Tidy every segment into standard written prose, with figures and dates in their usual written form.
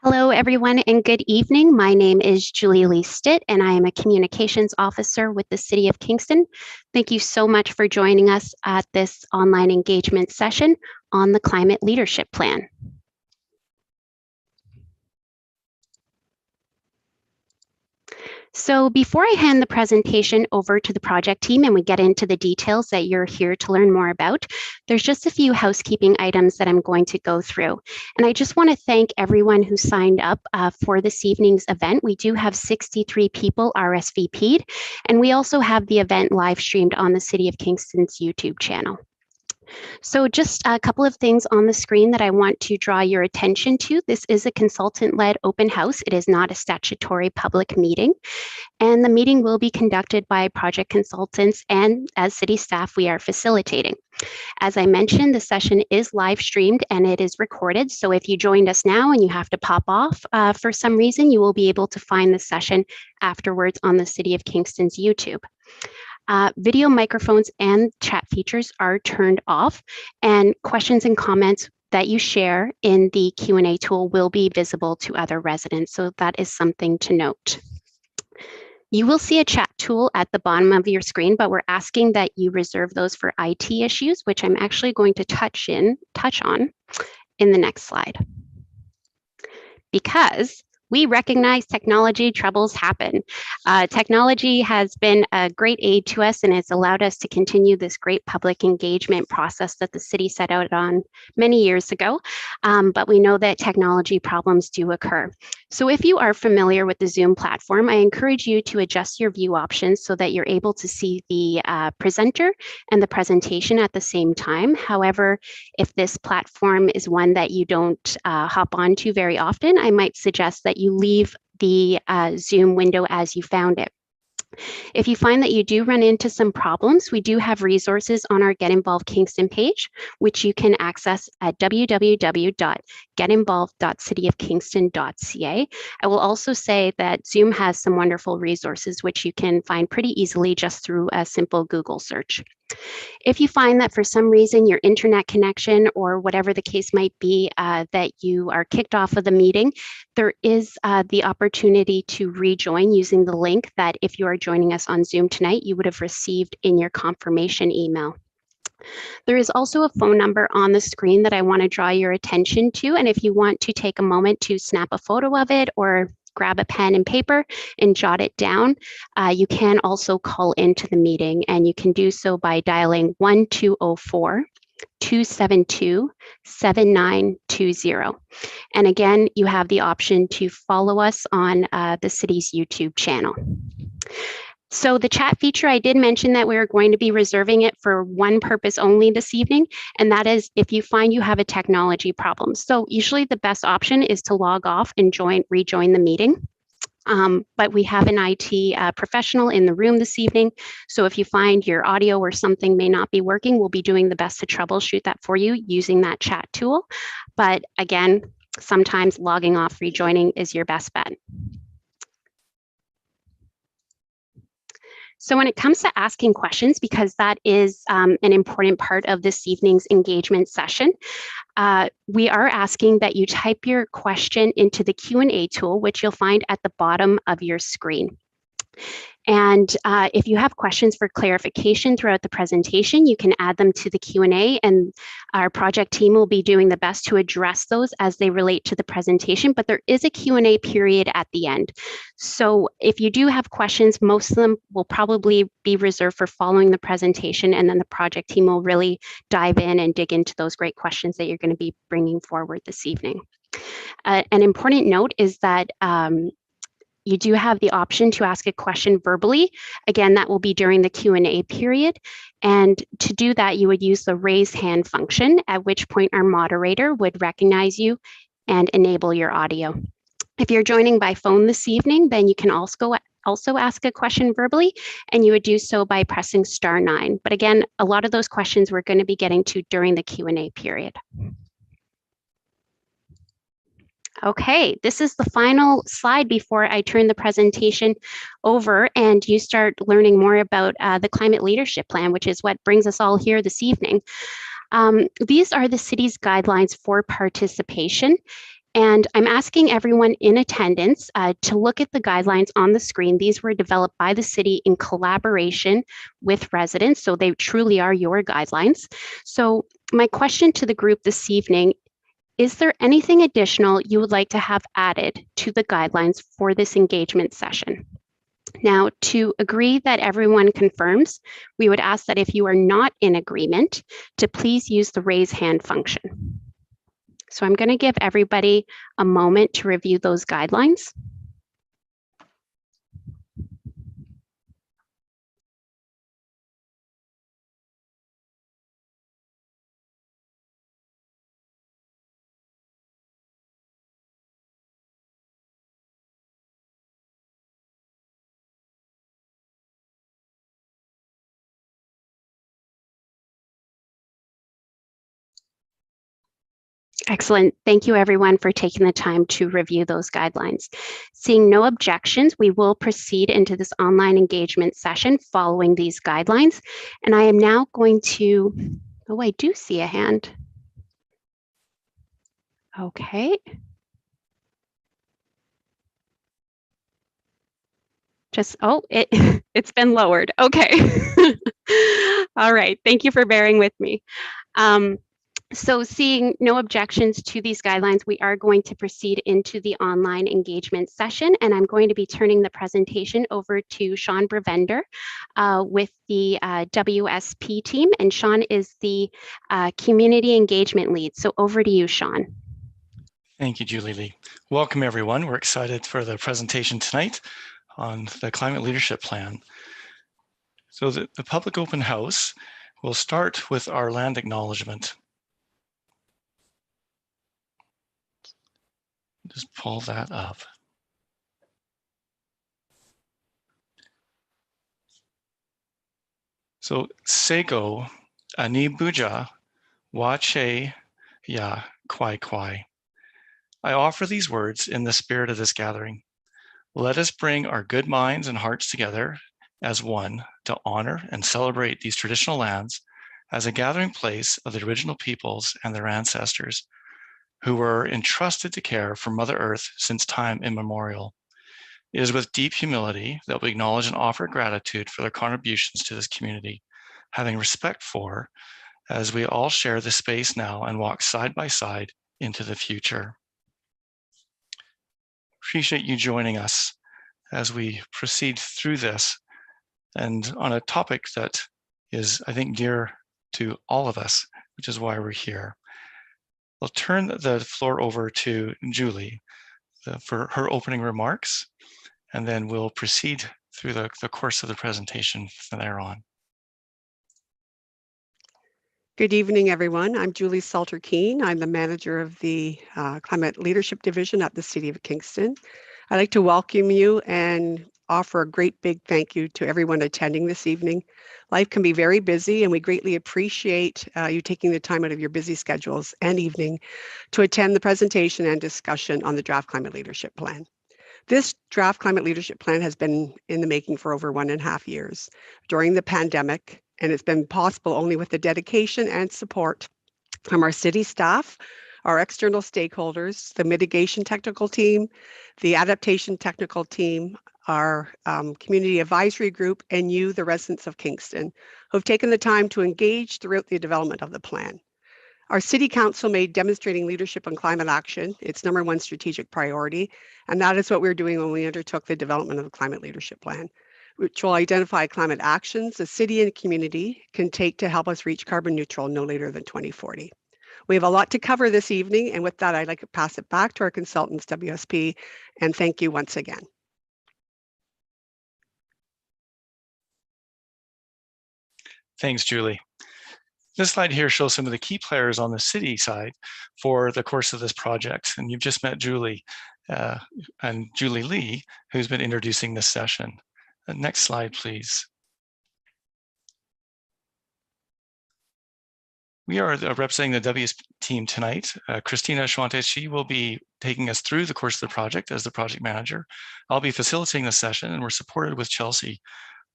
Hello, everyone, and good evening. My name is Julie Lee Stitt, and I am a Communications Officer with the City of Kingston. Thank you so much for joining us at this online engagement session on the Climate Leadership Plan. So before I hand the presentation over to the project team and we get into the details that you're here to learn more about, there's just a few housekeeping items that I'm going to go through. And I just want to thank everyone who signed up for this evening's event. We do have 63 people RSVP'd, and we also have the event live streamed on the City of Kingston's YouTube channel. So just a couple of things on the screen that I want to draw your attention to. This is a consultant-led open house. It is not a statutory public meeting. And the meeting will be conducted by project consultants, and as city staff, we are facilitating. As I mentioned, the session is live streamed and it is recorded. So if you joined us now and you have to pop off for some reason, you will be able to find the session afterwards on the City of Kingston's YouTube. Video microphones and chat features are turned off, and questions and comments that you share in the Q&A tool will be visible to other residents. So that is something to note. You will see a chat tool at the bottom of your screen, but we're asking that you reserve those for IT issues, which I'm actually going to touch on in the next slide. Because we recognize technology troubles happen. Technology has been a great aid to us, and it's allowed us to continue this great public engagement process that the city set out on many years ago. But we know that technology problems do occur. So if you are familiar with the Zoom platform, I encourage you to adjust your view options so that you're able to see the presenter and the presentation at the same time. However, if this platform is one that you don't hop onto very often, I might suggest that you leave the Zoom window as you found it. If you find that you do run into some problems, we do have resources on our Get Involved Kingston page, which you can access at www.getinvolved.cityofkingston.ca. I will also say that Zoom has some wonderful resources, which you can find pretty easily just through a simple Google search. If you find that for some reason your internet connection or whatever the case might be, that you are kicked off of the meeting, there is the opportunity to rejoin using the link that if you are joining us on Zoom tonight, you would have received in your confirmation email. There is also a phone number on the screen that I want to draw your attention to, and if you want to take a moment to snap a photo of it or grab a pen and paper and jot it down, you can also call into the meeting, and you can do so by dialing 1204-272-7920. And again, you have the option to follow us on the city's YouTube channel. So the chat feature, I did mention that we are going to be reserving it for one purpose only this evening, and that is if you find you have a technology problem. So usually the best option is to log off and rejoin the meeting. But we have an IT professional in the room this evening. So if you find your audio or something may not be working, we'll be doing the best to troubleshoot that for you using that chat tool. But again, sometimes logging off, rejoining is your best bet. So when it comes to asking questions, because that is an important part of this evening's engagement session, we are asking that you type your question into the Q&A tool, which you'll find at the bottom of your screen. And if you have questions for clarification throughout the presentation, you can add them to the Q&A, and our project team will be doing the best to address those as they relate to the presentation, but there is a Q&A period at the end. So if you do have questions, most of them will probably be reserved for following the presentation, and then the project team will really dive in and dig into those great questions that you're going to be bringing forward this evening. An important note is that you do have the option to ask a question verbally. Again, that will be during the Q&A period. And to do that, you would use the raise hand function, at which point our moderator would recognize you and enable your audio. If you're joining by phone this evening, then you can also ask a question verbally, and you would do so by pressing *9. But again, a lot of those questions we're going to be getting to during the Q&A period. Okay, this is the final slide before I turn the presentation over and you start learning more about the Climate Leadership Plan, which is what brings us all here this evening. These are the city's guidelines for participation. And I'm asking everyone in attendance to look at the guidelines on the screen. These were developed by the city in collaboration with residents, so they truly are your guidelines. So my question to the group this evening, is there anything additional you would like to have added to the guidelines for this engagement session? Now, to agree that everyone confirms, we would ask that if you are not in agreement, to please use the raise hand function. So I'm going to give everybody a moment to review those guidelines. Excellent. Thank you, everyone, for taking the time to review those guidelines. Seeing no objections, we will proceed into this online engagement session following these guidelines. And I am now going to, oh, I do see a hand. Okay. Just, oh, it's been lowered. Okay. All right. Thank you for bearing with me. So seeing no objections to these guidelines, we are going to proceed into the online engagement session, and I'm going to be turning the presentation over to Sean Brevender with the WSP team, and Sean is the community engagement lead. So over to you, Sean. Thank you, Julie Lee. Welcome, everyone. We're excited for the presentation tonight on the Climate Leadership Plan. So the public open house will start with our land acknowledgement. Just pull that up. So Sego Ani Buja Wache Ya Kwai Kwai. I offer these words in the spirit of this gathering. Let us bring our good minds and hearts together as one to honor and celebrate these traditional lands as a gathering place of the original peoples and their ancestors who were entrusted to care for Mother Earth since time immemorial. It is with deep humility that we acknowledge and offer gratitude for their contributions to this community, having respect for as we all share the space now and walk side by side into the future. Appreciate you joining us as we proceed through this and on a topic that is, I think, dear to all of us, which is why we're here. I'll turn the floor over to Julie for her opening remarks, and then we'll proceed through the course of the presentation from there on. Good evening, everyone. I'm Julie Salter-Keene. I'm the manager of the Climate Leadership Division at the City of Kingston. I'd like to welcome you and offer a great big thank you to everyone attending this evening. Life can be very busy, and we greatly appreciate you taking the time out of your busy schedules and evening to attend the presentation and discussion on the Draft Climate Leadership Plan. This Draft Climate Leadership Plan has been in the making for over 1.5 years during the pandemic, and it's been possible only with the dedication and support from our city staff, our external stakeholders, the mitigation technical team, the adaptation technical team, our community advisory group, and you, the residents of Kingston, who have taken the time to engage throughout the development of the plan. Our City Council made demonstrating leadership on climate action its #1 strategic priority, and that is what we're doing when we undertook the development of the Climate Leadership Plan, which will identify climate actions the city and community can take to help us reach carbon neutral no later than 2040. We have a lot to cover this evening, and with that, I'd like to pass it back to our consultants, WSP, and thank you once again. Thanks, Julie. This slide here shows some of the key players on the city side for the course of this project. And you've just met Julie and Julie Lee, who's been introducing this session. Next slide, please. We are representing the WSP team tonight. Christina Schwante, she will be taking us through the course of the project as the project manager. I'll be facilitating the session, and we're supported with Chelsea.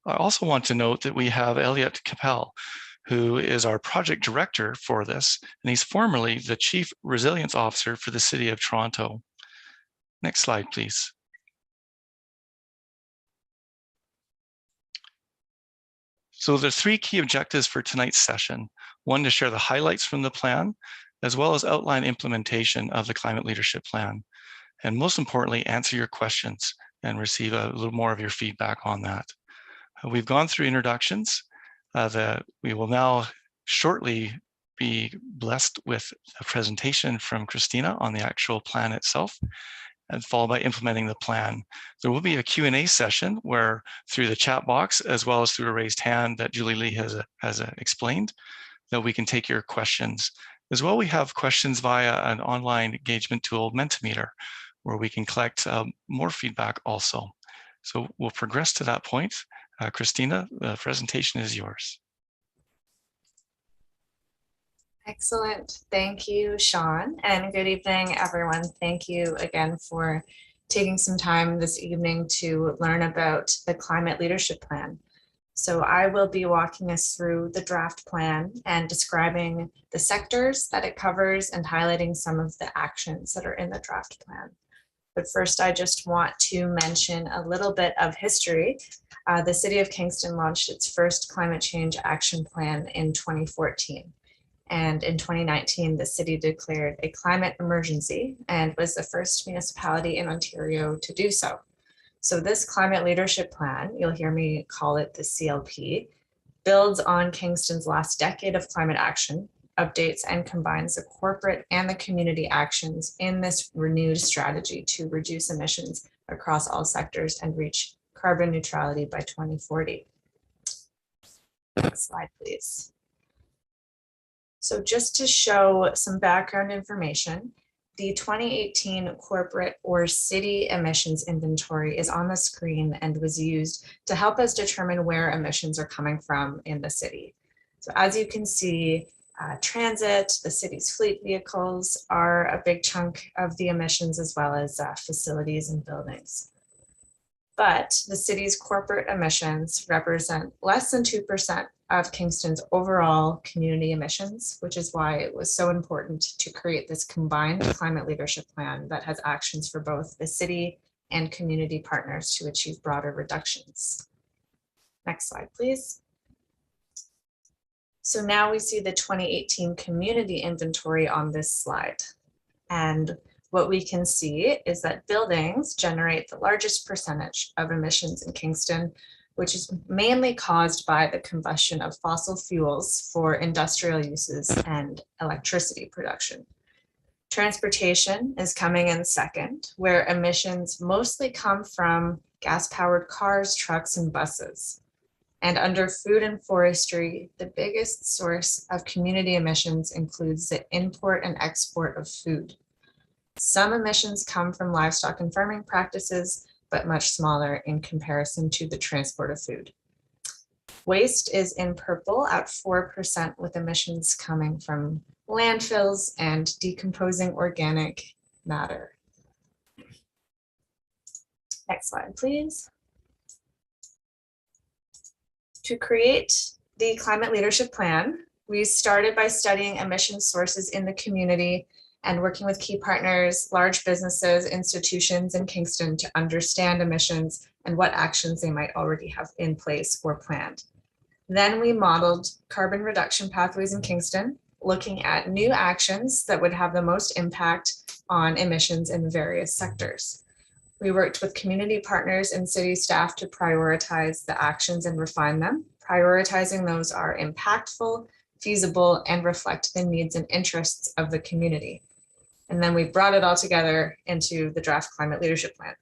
I also want to note that we have Elliot Capel, who is our project director for this, and he's formerly the Chief Resilience Officer for the City of Toronto. Next slide, please. So the three key objectives for tonight's session: one, to share the highlights from the plan, as well as outline implementation of the Climate Leadership Plan. And most importantly, answer your questions and receive a little more of your feedback on that. We've gone through introductions. We will now shortly be blessed with a presentation from Christina on the actual plan itself, and followed by implementing the plan. There will be a Q&A session where, through the chat box, as well as through a raised hand that Julie Lee has explained, that we can take your questions. As well, we have questions via an online engagement tool, Mentimeter, where we can collect more feedback also. So we'll progress to that point. Christina, the presentation is yours. Excellent. Thank you, Sean, and good evening, everyone. Thank you again for taking some time this evening to learn about the Climate Leadership Plan. So I will be walking us through the draft plan and describing the sectors that it covers and highlighting some of the actions that are in the draft plan. But first, I just want to mention a little bit of history. The City of Kingston launched its first climate change action plan in 2014. And in 2019, the city declared a climate emergency and was the first municipality in Ontario to do so. So this climate leadership plan, you'll hear me call it the CLP, builds on Kingston's last decade of climate action, updates and combines the corporate and the community actions in this renewed strategy to reduce emissions across all sectors and reach carbon neutrality by 2040. Next slide, please. So just to show some background information, the 2018 corporate or city emissions inventory is on the screen and was used to help us determine where emissions are coming from in the city. So as you can see, transit, the city's fleet vehicles are a big chunk of the emissions, as well as facilities and buildings. But the city's corporate emissions represent less than 2% of Kingston's overall community emissions, which is why it was so important to create this combined climate leadership plan that has actions for both the city and community partners to achieve broader reductions. Next slide, please. So now we see the 2018 community inventory on this slide. And what we can see is that buildings generate the largest percentage of emissions in Kingston, which is mainly caused by the combustion of fossil fuels for industrial uses and electricity production. Transportation is coming in second, where emissions mostly come from gas-powered cars, trucks, and buses. And under food and forestry, the biggest source of community emissions includes the import and export of food. Some emissions come from livestock and farming practices, but much smaller in comparison to the transport of food. Waste is in purple at 4%, with emissions coming from landfills and decomposing organic matter. Next slide, please. To create the climate leadership plan, we started by studying emission sources in the community and working with key partners, large businesses, institutions in Kingston to understand emissions and what actions they might already have in place or planned. Then we modeled carbon reduction pathways in Kingston, looking at new actions that would have the most impact on emissions in various sectors. We worked with community partners and city staff to prioritize the actions and refine them. Prioritizing those are impactful, feasible, and reflect the needs and interests of the community. And then we brought it all together into the draft climate leadership plan.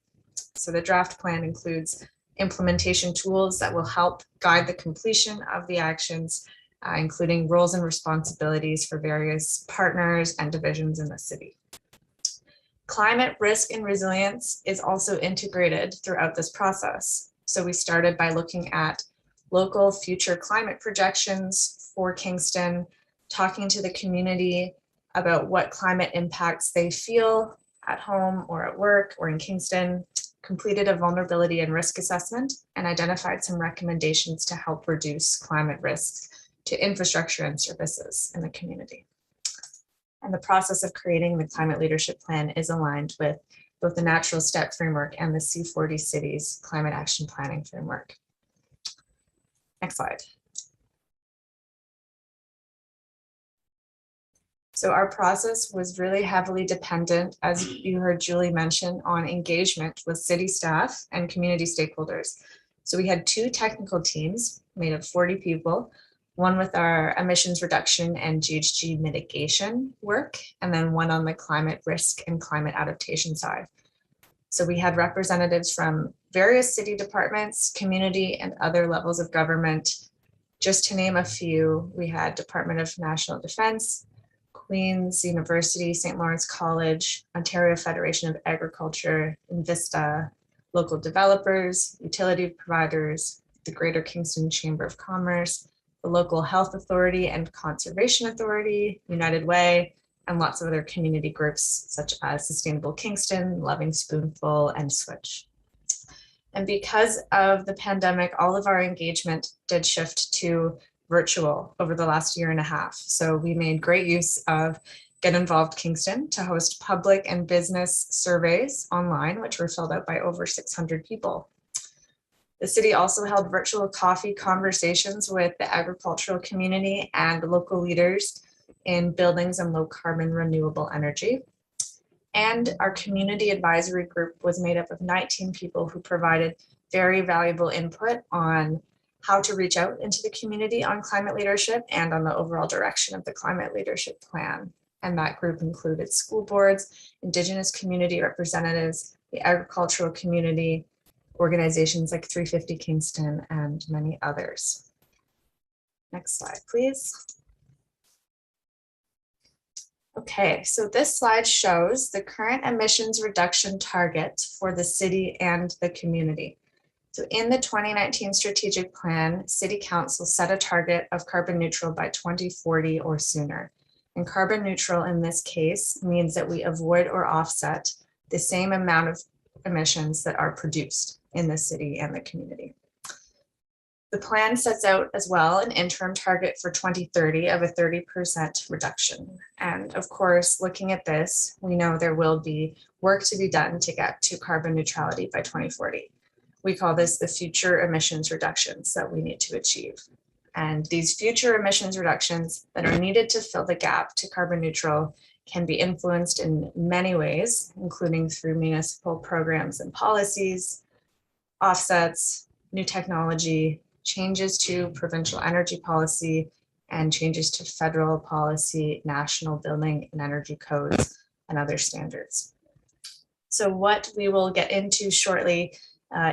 So the draft plan includes implementation tools that will help guide the completion of the actions, including roles and responsibilities for various partners and divisions in the city. Climate risk and resilience is also integrated throughout this process. So we started by looking at local future climate projections for Kingston, talking to the community about what climate impacts they feel at home or at work or in Kingston, completed a vulnerability and risk assessment, and identified some recommendations to help reduce climate risks to infrastructure and services in the community. And the process of creating the climate leadership plan is aligned with both the natural step framework and the C40 cities climate action planning framework. Next slide. So our process was really heavily dependent, as you heard Julie mention, on engagement with city staff and community stakeholders. So we had 2 technical teams made of 40 people, one with our emissions reduction and GHG mitigation work, and then one on the climate risk and climate adaptation side. So we had representatives from various city departments, community, and other levels of government. Just to name a few, we had Department of National Defense, Queen's University, St. Lawrence College, Ontario Federation of Agriculture, Invista, local developers, utility providers, the Greater Kingston Chamber of Commerce, the local health authority and conservation authority, United Way, and lots of other community groups such as Sustainable Kingston, Loving Spoonful, and Switch. And because of the pandemic, all of our engagement did shift to virtual over the last 1.5 years. So we made great use of Get Involved Kingston to host public and business surveys online, which were filled out by over 600 people. The city also held virtual coffee conversations with the agricultural community and local leaders in buildings and low carbon renewable energy. And our community advisory group was made up of 19 people who provided very valuable input on how to reach out into the community on climate leadership and on the overall direction of the climate leadership plan. And that group included school boards, Indigenous community representatives, the agricultural community, organizations like 350 Kingston, and many others. Next slide, please. Okay, so this slide shows the current emissions reduction targets for the city and the community. So in the 2019 strategic plan, City Council set a target of carbon neutral by 2040 or sooner. And carbon neutral in this case means that we avoid or offset the same amount of emissions that are produced in the city and the community. The plan sets out as well an interim target for 2030 of a 30% reduction. And of course, looking at this, we know there will be work to be done to get to carbon neutrality by 2040. We call this the future emissions reductions that we need to achieve. And these future emissions reductions that are needed to fill the gap to carbon neutral can be influenced in many ways, including through municipal programs and policies, offsets, new technology, changes to provincial energy policy, and changes to federal policy, national building and energy codes, and other standards. So what we will get into shortly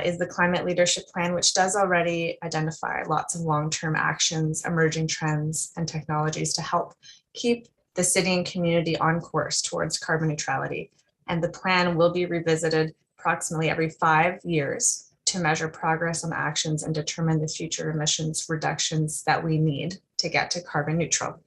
is the climate leadership plan, which does already identify lots of long-term actions, emerging trends, and technologies to help keep the city and community on course towards carbon neutrality. And the plan will be revisited approximately every 5 years to measure progress on actions and determine the future emissions reductions that we need to get to carbon neutral.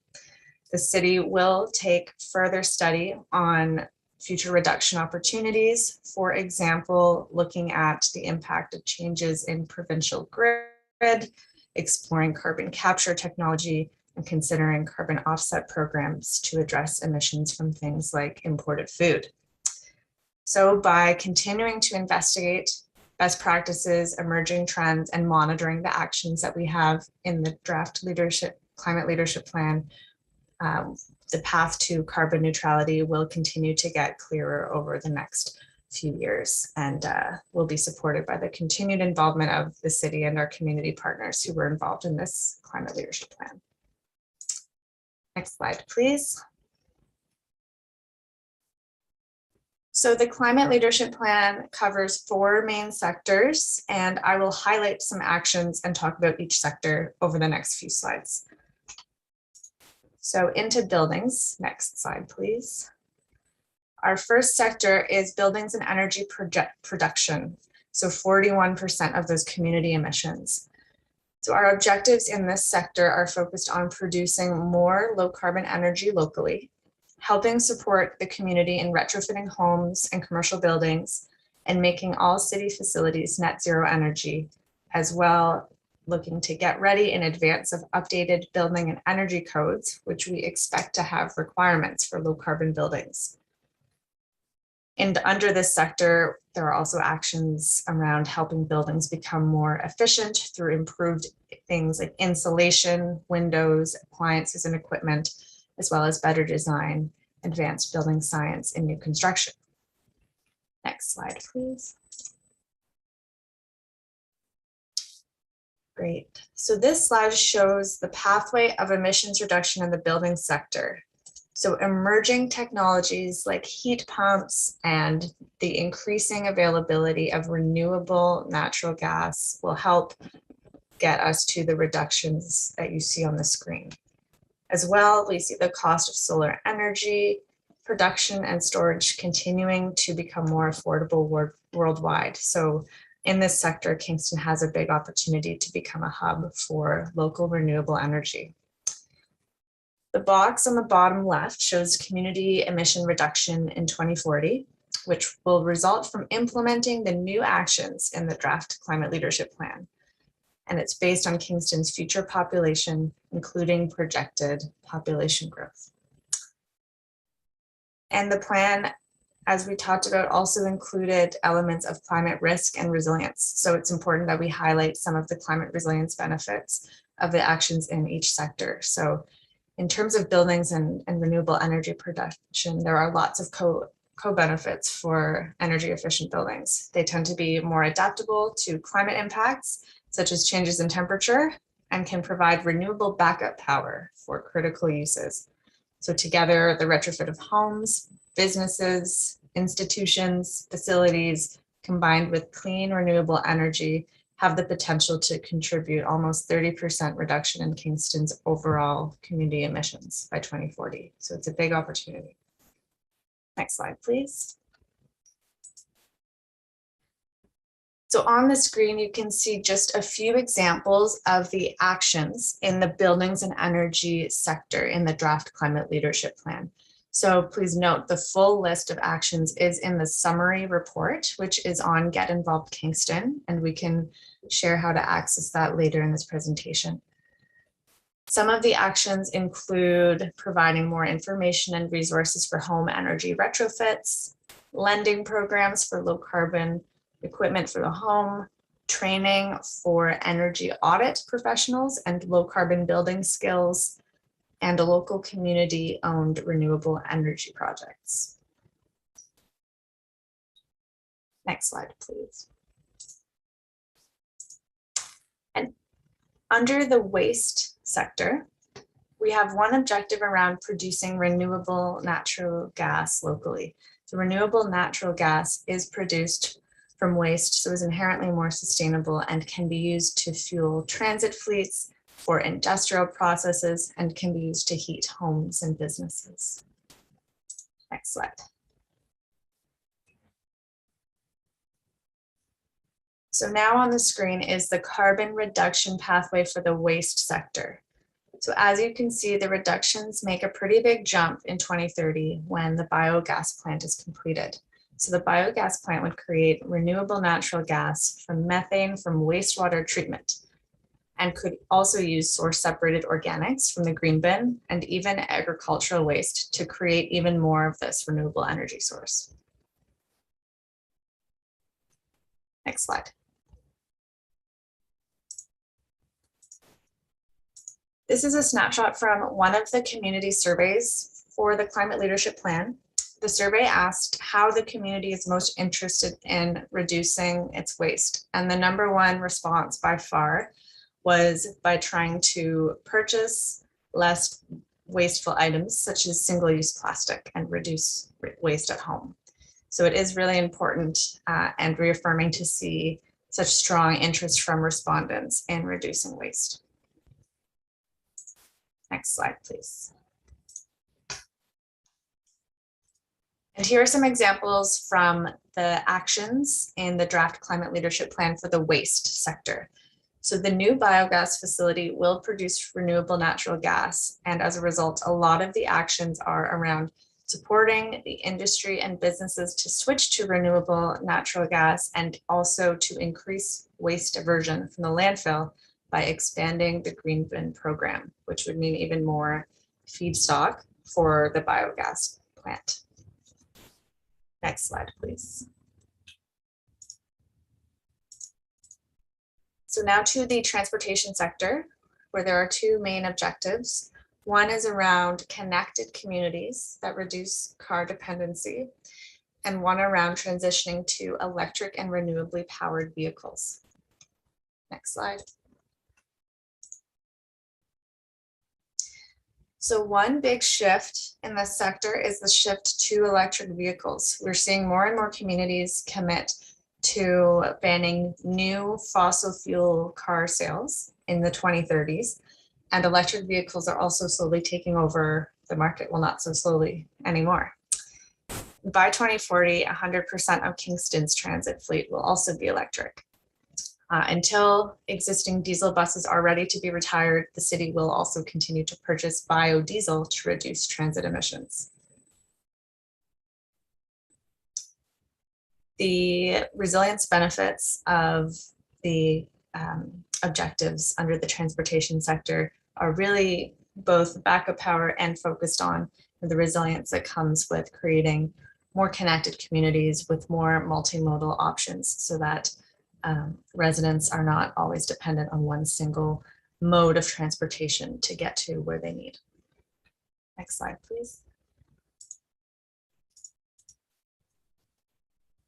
The city will take further study on future reduction opportunities, for example, looking at the impact of changes in provincial grid, exploring carbon capture technology, and considering carbon offset programs to address emissions from things like imported food. So by continuing to investigate best practices, emerging trends, and monitoring the actions that we have in the draft climate leadership plan, the path to carbon neutrality will continue to get clearer over the next few years and will be supported by the continued involvement of the city and our community partners who were involved in this climate leadership plan. Next slide, please. So the climate leadership plan covers 4 main sectors, and I will highlight some actions and talk about each sector over the next few slides. So into buildings, next slide, please. Our first sector is buildings and energy production. So 41% of those community emissions. So our objectives in this sector are focused on producing more low carbon energy locally, helping support the community in retrofitting homes and commercial buildings, and making all city facilities net zero energy, as well looking to get ready in advance of updated building and energy codes, which we expect to have requirements for low carbon buildings. And under this sector, there are also actions around helping buildings become more efficient through improved things like insulation, windows, appliances, and equipment, as well as better design, advanced building science, and new construction. Next slide, please. Great. So this slide shows the pathway of emissions reduction in the building sector. So emerging technologies like heat pumps and the increasing availability of renewable natural gas will help get us to the reductions that you see on the screen. As well, we see the cost of solar energy, production and storage continuing to become more affordable worldwide. So in this sector, Kingston has a big opportunity to become a hub for local renewable energy. The box on the bottom left shows community emission reduction in 2040, which will result from implementing the new actions in the draft climate leadership plan. And it's based on Kingston's future population, including projected population growth. And the plan, as we talked about, also included elements of climate risk and resilience. So it's important that we highlight some of the climate resilience benefits of the actions in each sector. So in terms of buildings and renewable energy production, there are lots of co-benefits for energy efficient buildings. They tend to be more adaptable to climate impacts, such as changes in temperature, and can provide renewable backup power for critical uses. So together, the retrofit of homes, businesses, institutions, facilities, combined with clean renewable energy, have the potential to contribute almost 30% reduction in Kingston's overall community emissions by 2040. So it's a big opportunity. Next slide, please. So on the screen, you can see just a few examples of the actions in the buildings and energy sector in the draft climate leadership plan. So please note the full list of actions is in the summary report, which is on Get Involved Kingston, and we can share how to access that later in this presentation. Some of the actions include providing more information and resources for home energy retrofits, lending programs for low carbon equipment for the home, training for energy audit professionals and low carbon building skills, and a local community owned renewable energy projects. Next slide, please. And under the waste sector, we have one objective around producing renewable natural gas locally. So renewable natural gas is produced from waste, so is inherently more sustainable and can be used to fuel transit fleets, for industrial processes, and can be used to heat homes and businesses. Next slide. So now on the screen is the carbon reduction pathway for the waste sector. So as you can see, the reductions make a pretty big jump in 2030 when the biogas plant is completed. So the biogas plant would create renewable natural gas from methane from wastewater treatment, and could also use source separated organics from the green bin and even agricultural waste to create even more of this renewable energy source. Next slide. This is a snapshot from one of the community surveys for the climate leadership plan. The survey asked how the community is most interested in reducing its waste. And the #1 response by far was by trying to purchase less wasteful items such as single-use plastic and reduce waste at home. So it is really important and reaffirming to see such strong interest from respondents in reducing waste. Next slide, please. And here are some examples from the actions in the draft climate leadership plan for the waste sector. So the new biogas facility will produce renewable natural gas. And as a result, a lot of the actions are around supporting the industry and businesses to switch to renewable natural gas and also to increase waste diversion from the landfill by expanding the green bin program, which would mean even more feedstock for the biogas plant. Next slide, please. So now to the transportation sector, where there are two main objectives. One is around connected communities that reduce car dependency, and one around transitioning to electric and renewably powered vehicles. Next slide. So one big shift in this sector is the shift to electric vehicles. We're seeing more and more communities commit to banning new fossil fuel car sales in the 2030s. And electric vehicles are also slowly taking over the market. Well, not so slowly anymore. By 2040, 100% of Kingston's transit fleet will also be electric. Until existing diesel buses are ready to be retired, the city will also continue to purchase biodiesel to reduce transit emissions. The resilience benefits of the objectives under the transportation sector are really both backup power and focused on the resilience that comes with creating more connected communities with more multimodal options so that residents are not always dependent on one single mode of transportation to get to where they need. Next slide, please.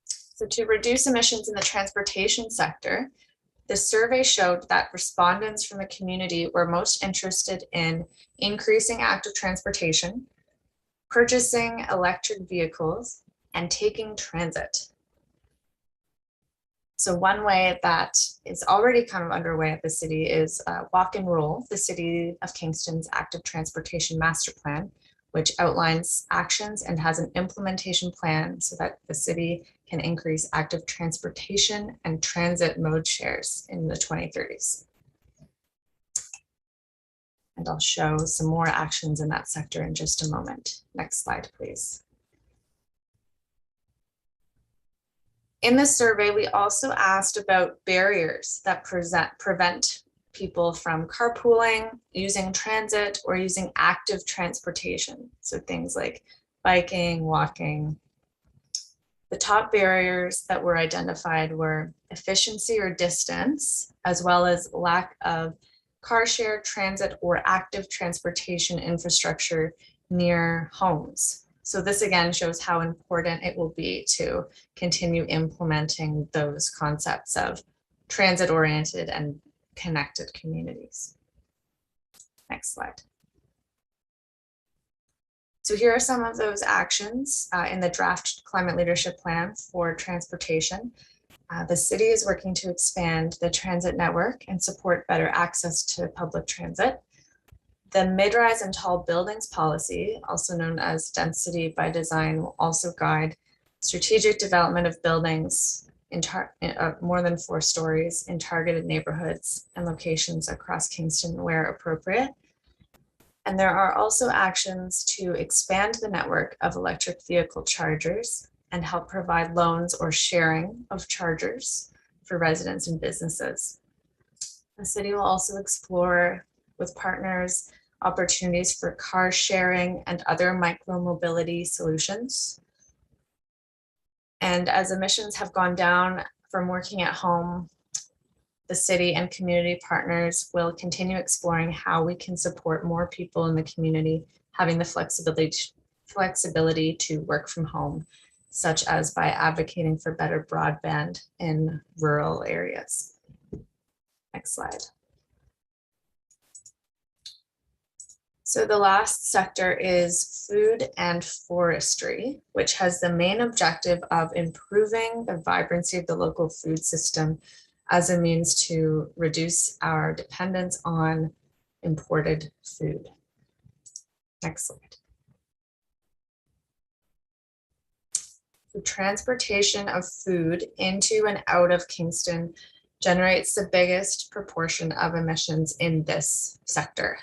So to reduce emissions in the transportation sector, the survey showed that respondents from the community were most interested in increasing active transportation, purchasing electric vehicles, and taking transit. So one way that is already kind of underway at the city is Walk and Roll, the City of Kingston's active transportation master plan, which outlines actions and has an implementation plan so that the city can increase active transportation and transit mode shares in the 2030s. And I'll show some more actions in that sector in just a moment. Next slide, please. In this survey, we also asked about barriers that prevent people from carpooling, using transit, or using active transportation. So things like biking, walking. The top barriers that were identified were efficiency or distance, as well as lack of car share, transit, or active transportation infrastructure near homes. So this again shows how important it will be to continue implementing those concepts of transit-oriented and connected communities. Next slide. So here are some of those actions in the draft climate leadership plan for transportation. The city is working to expand the transit network and support better access to public transit. The mid-rise and tall buildings policy, also known as density by design, will also guide strategic development of buildings in more than 4 stories in targeted neighborhoods and locations across Kingston where appropriate. And there are also actions to expand the network of electric vehicle chargers and help provide loans or sharing of chargers for residents and businesses. The city will also explore with partners opportunities for car sharing and other micro-mobility solutions. And as emissions have gone down from working at home, the city and community partners will continue exploring how we can support more people in the community having the flexibility to work from home, such as by advocating for better broadband in rural areas. Next slide. So the last sector is food and forestry, which has the main objective of improving the vibrancy of the local food system as a means to reduce our dependence on imported food. Next slide. The transportation of food into and out of Kingston generates the biggest proportion of emissions in this sector.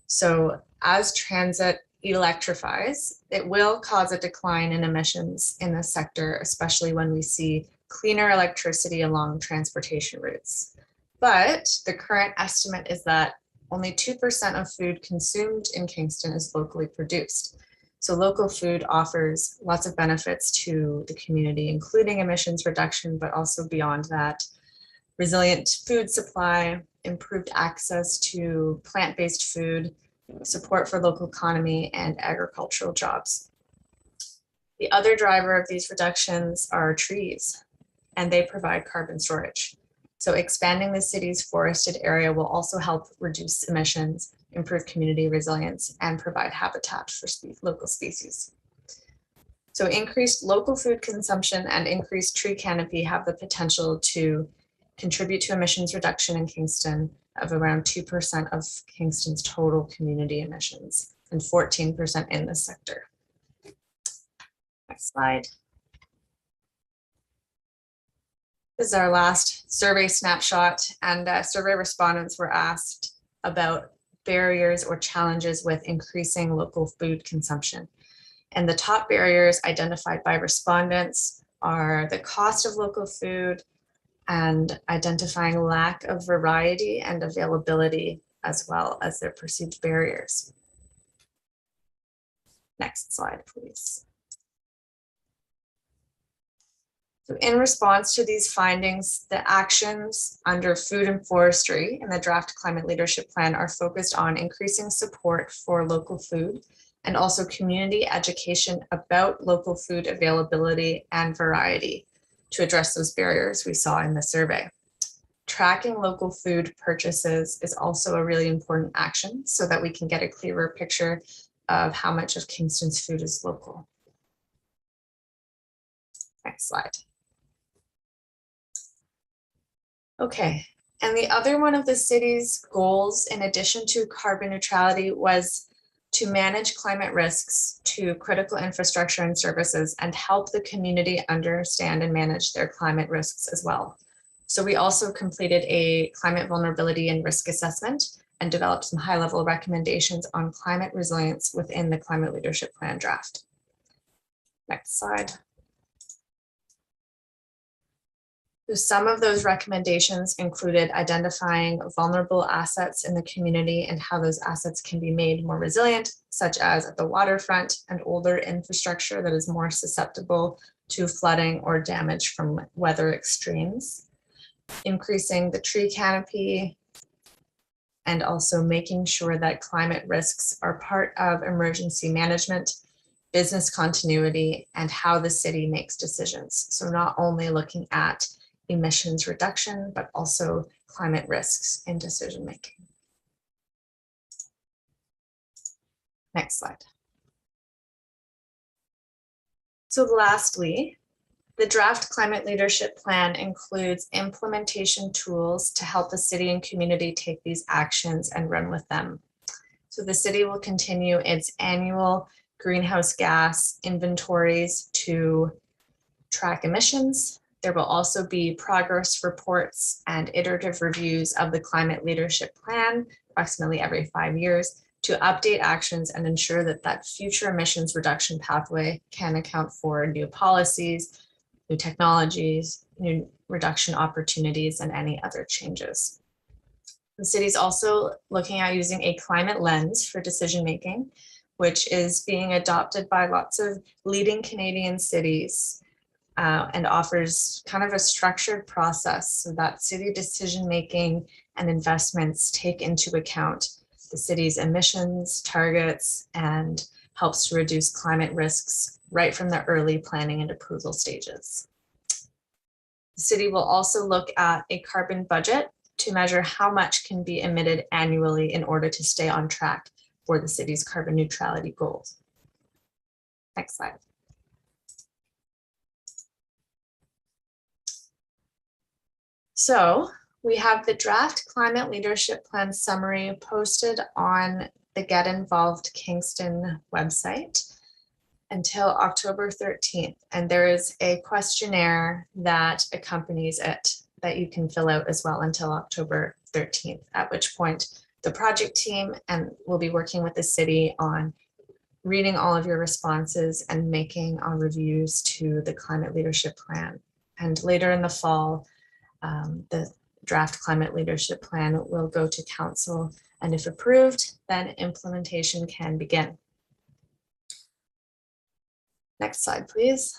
So as transit electrifies, it will cause a decline in emissions in this sector, especially when we see cleaner electricity along transportation routes. But the current estimate is that only 2% of food consumed in Kingston is locally produced. So local food offers lots of benefits to the community, including emissions reduction, but also beyond that, resilient food supply, improved access to plant-based food, support for local economy, and agricultural jobs. The other driver of these reductions are trees, and they provide carbon storage. So expanding the city's forested area will also help reduce emissions, improve community resilience, and provide habitat for local species. So increased local food consumption and increased tree canopy have the potential to contribute to emissions reduction in Kingston of around 2% of Kingston's total community emissions and 14% in this sector. Next slide. This is our last survey snapshot, and survey respondents were asked about barriers or challenges with increasing local food consumption. And the top barriers identified by respondents are the cost of local food and identifying lack of variety and availability, as well as their perceived barriers. Next slide, please. So in response to these findings, the actions under food and forestry in the draft climate leadership plan are focused on increasing support for local food and also community education about local food availability and variety to address those barriers we saw in the survey. Tracking local food purchases is also a really important action so that we can get a clearer picture of how much of Kingston's food is local. Next slide. Okay, and the other one of the city's goals, in addition to carbon neutrality, was to manage climate risks to critical infrastructure and services and help the community understand and manage their climate risks as well. So we also completed a climate vulnerability and risk assessment and developed some high-level recommendations on climate resilience within the climate leadership plan draft. Next slide. So some of those recommendations included identifying vulnerable assets in the community and how those assets can be made more resilient, such as at the waterfront and older infrastructure that is more susceptible to flooding or damage from weather extremes, increasing the tree canopy, and also making sure that climate risks are part of emergency management, business continuity, and how the city makes decisions. So not only looking at emissions reduction, but also climate risks in decision making. Next slide. So lastly, the draft climate leadership plan includes implementation tools to help the city and community take these actions and run with them. So the city will continue its annual greenhouse gas inventories to track emissions. There will also be progress reports and iterative reviews of the climate leadership plan approximately every 5 years to update actions and ensure that that future emissions reduction pathway can account for new policies, new technologies, new reduction opportunities, and any other changes. The city is also looking at using a climate lens for decision making, which is being adopted by lots of leading Canadian cities. And offers kind of a structured process so that city decision-making and investments take into account the city's emissions targets and helps to reduce climate risks right from the early planning and approval stages. The city will also look at a carbon budget to measure how much can be emitted annually in order to stay on track for the city's carbon neutrality goals. Next slide. So we have the draft climate leadership plan summary posted on the Get Involved Kingston website until October 13th. And there is a questionnaire that accompanies it that you can fill out as well until October 13th, at which point the project team and will be working with the city on reading all of your responses and making our reviews to the climate leadership plan. And later in the fall, the draft climate leadership plan will go to council, and if approved, then implementation can begin. Next slide, please.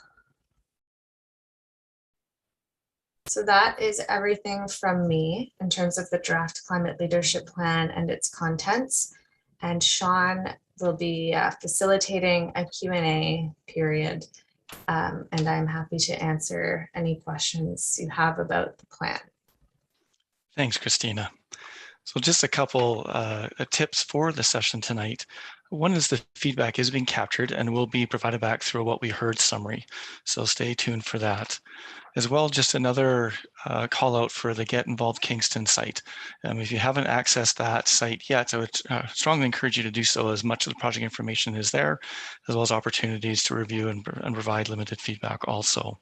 So that is everything from me in terms of the draft climate leadership plan and its contents. And Sean will be facilitating a Q&A period. And I'm happy to answer any questions you have about the plan. Thanks, Christina. So just a couple tips for the session tonight. One is the feedback is being captured and will be provided back through a what we heard summary. So stay tuned for that. As well, just another call out for the Get Involved Kingston site. If you haven't accessed that site yet, I would strongly encourage you to do so, as much of the project information is there, as well as opportunities to review and provide limited feedback also.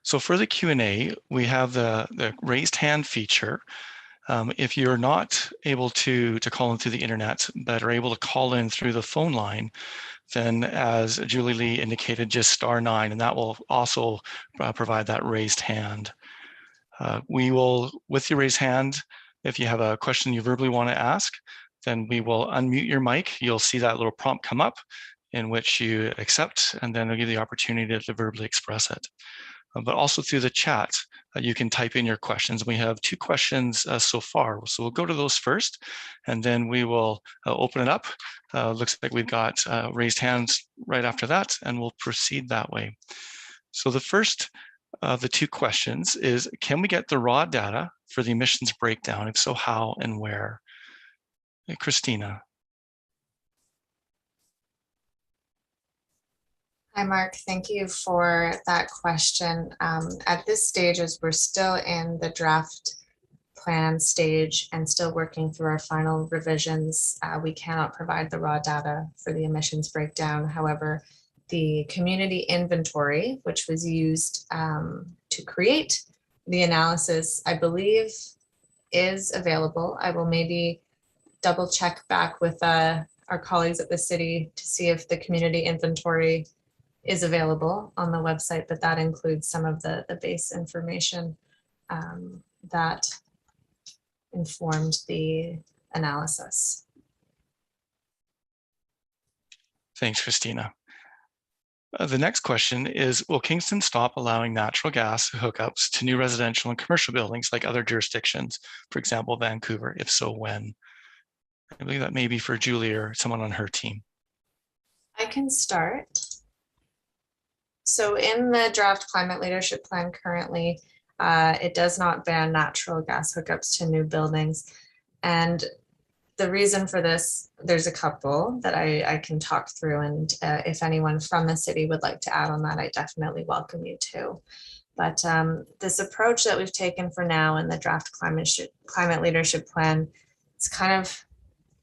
So for the Q&A, we have the raised hand feature. If you're not able to call in through the internet, but are able to call in through the phone line, then as Julie Lee indicated, just *9, and that will also provide that raised hand. We will, with your raised hand, if you have a question you verbally want to ask, then we will unmute your mic. You'll see that little prompt come up in which you accept, and then it'll give you the opportunity to verbally express it. But also through the chat, you can type in your questions. We have 2 questions so far. So we'll go to those first, and then we will open it up. Looks like we've got raised hands right after that, and we'll proceed that way. So the first of the 2 questions is, can we get the raw data for the emissions breakdown? If so, how and where? Christina. Hi, Mark. Thank you for that question. At this stage, as we're still in the draft plan stage and still working through our final revisions, we cannot provide the raw data for the emissions breakdown. However, the community inventory, which was used to create the analysis, I believe is available. I will maybe double check back with our colleagues at the city to see if the community inventory is available on the website, but that includes some of the base information that informed the analysis. Thanks, Christina. The next question is, will Kingston stop allowing natural gas hookups to new residential and commercial buildings like other jurisdictions, for example, Vancouver? If so, when? I believe that may be for Julie or someone on her team. I can start. So in the draft climate leadership plan currently, it does not ban natural gas hookups to new buildings. And the reason for this, there's a couple that I can talk through, and if anyone from the city would like to add on that, I definitely welcome you to. But this approach that we've taken for now in the draft climate leadership plan, it's kind of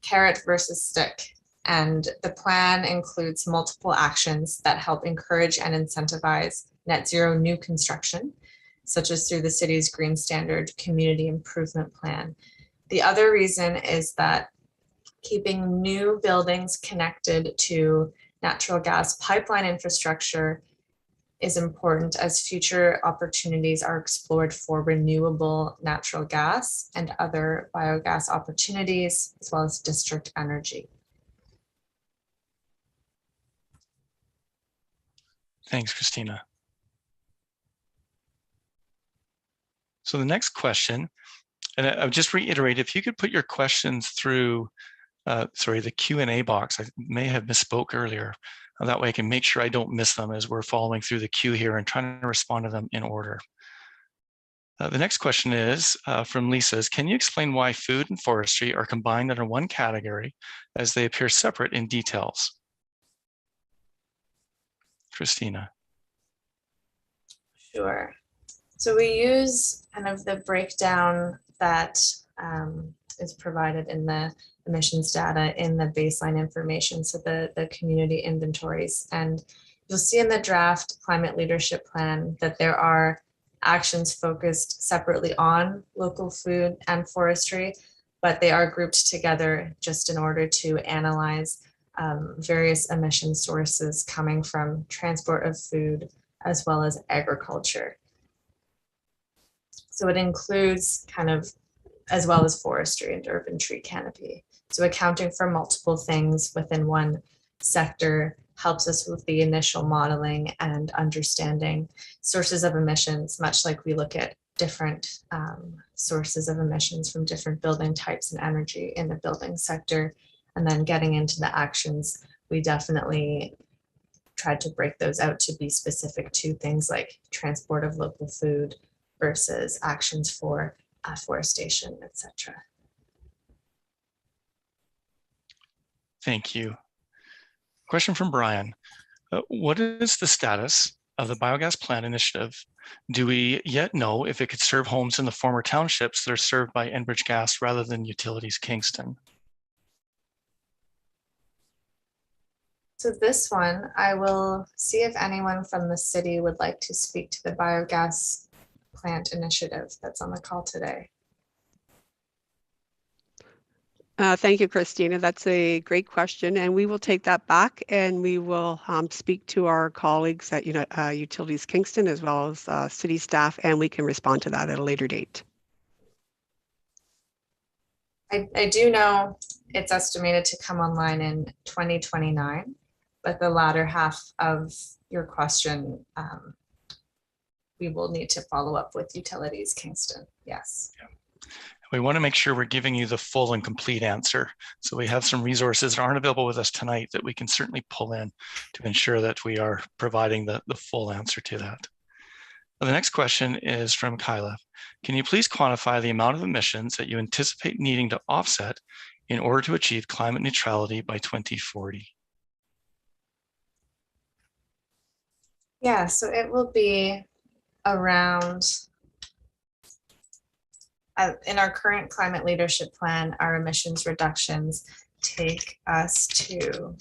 carrot versus stick. And the plan includes multiple actions that help encourage and incentivize net zero new construction, such as through the city's Green Standard Community Improvement Plan. The other reason is that keeping new buildings connected to natural gas pipeline infrastructure is important as future opportunities are explored for renewable natural gas and other biogas opportunities, as well as district energy. Thanks, Christina. So the next question, and I'll just reiterate, if you could put your questions through, the Q&A box. I may have misspoke earlier. That way I can make sure I don't miss them as we're following through the queue here and trying to respond to them in order. The next question is from Lisa. Can you explain why food and forestry are combined under one category as they appear separate in details? Christina. Sure. So we use kind of the breakdown that is provided in the emissions data in the baseline information, so the community inventories. And you'll see in the draft climate leadership plan that there are actions focused separately on local food and forestry, but they are grouped together just in order to analyze various emission sources coming from transport of food as well as agriculture. So it includes kind of, as well as forestry and urban tree canopy. So accounting for multiple things within one sector helps us with the initial modeling and understanding sources of emissions, much like we look at different sources of emissions from different building types and energy in the building sector. And then getting into the actions, we definitely tried to break those out to be specific to things like transport of local food versus actions for afforestation, etc. Thank you. Question from Brian. What is the status of the biogas plant initiative? Do we yet know if it could serve homes in the former townships that are served by Enbridge Gas rather than Utilities Kingston? So this one, I will see if anyone from the city would like to speak to the biogas plant initiative that's on the call today. Thank you, Christina. That's a great question, and we will take that back and we will speak to our colleagues at Utilities Kingston as well as city staff, and we can respond to that at a later date. I do know it's estimated to come online in 2029, but the latter half of your question, we will need to follow up with Utilities Kingston. Yes. Yeah. We want to make sure we're giving you the full and complete answer. So we have some resources that aren't available with us tonight that we can certainly pull in to ensure that we are providing the full answer to that. The next question is from Kyla. Can you please quantify the amount of emissions that you anticipate needing to offset in order to achieve climate neutrality by 2040? Yeah, so it will be around, in our current climate leadership plan, our emissions reductions take us to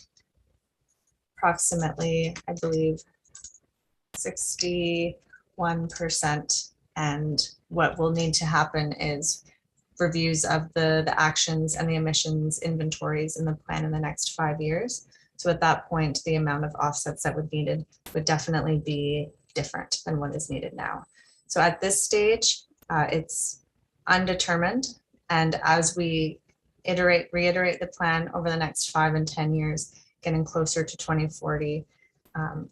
approximately, I believe, 61%. And what will need to happen is reviews of the actions and the emissions inventories in the plan in the next 5 years. So at that point, the amount of offsets that would be needed would definitely be different than what is needed now. So at this stage, it's undetermined. And as we reiterate the plan over the next 5 and 10 years, getting closer to 2040,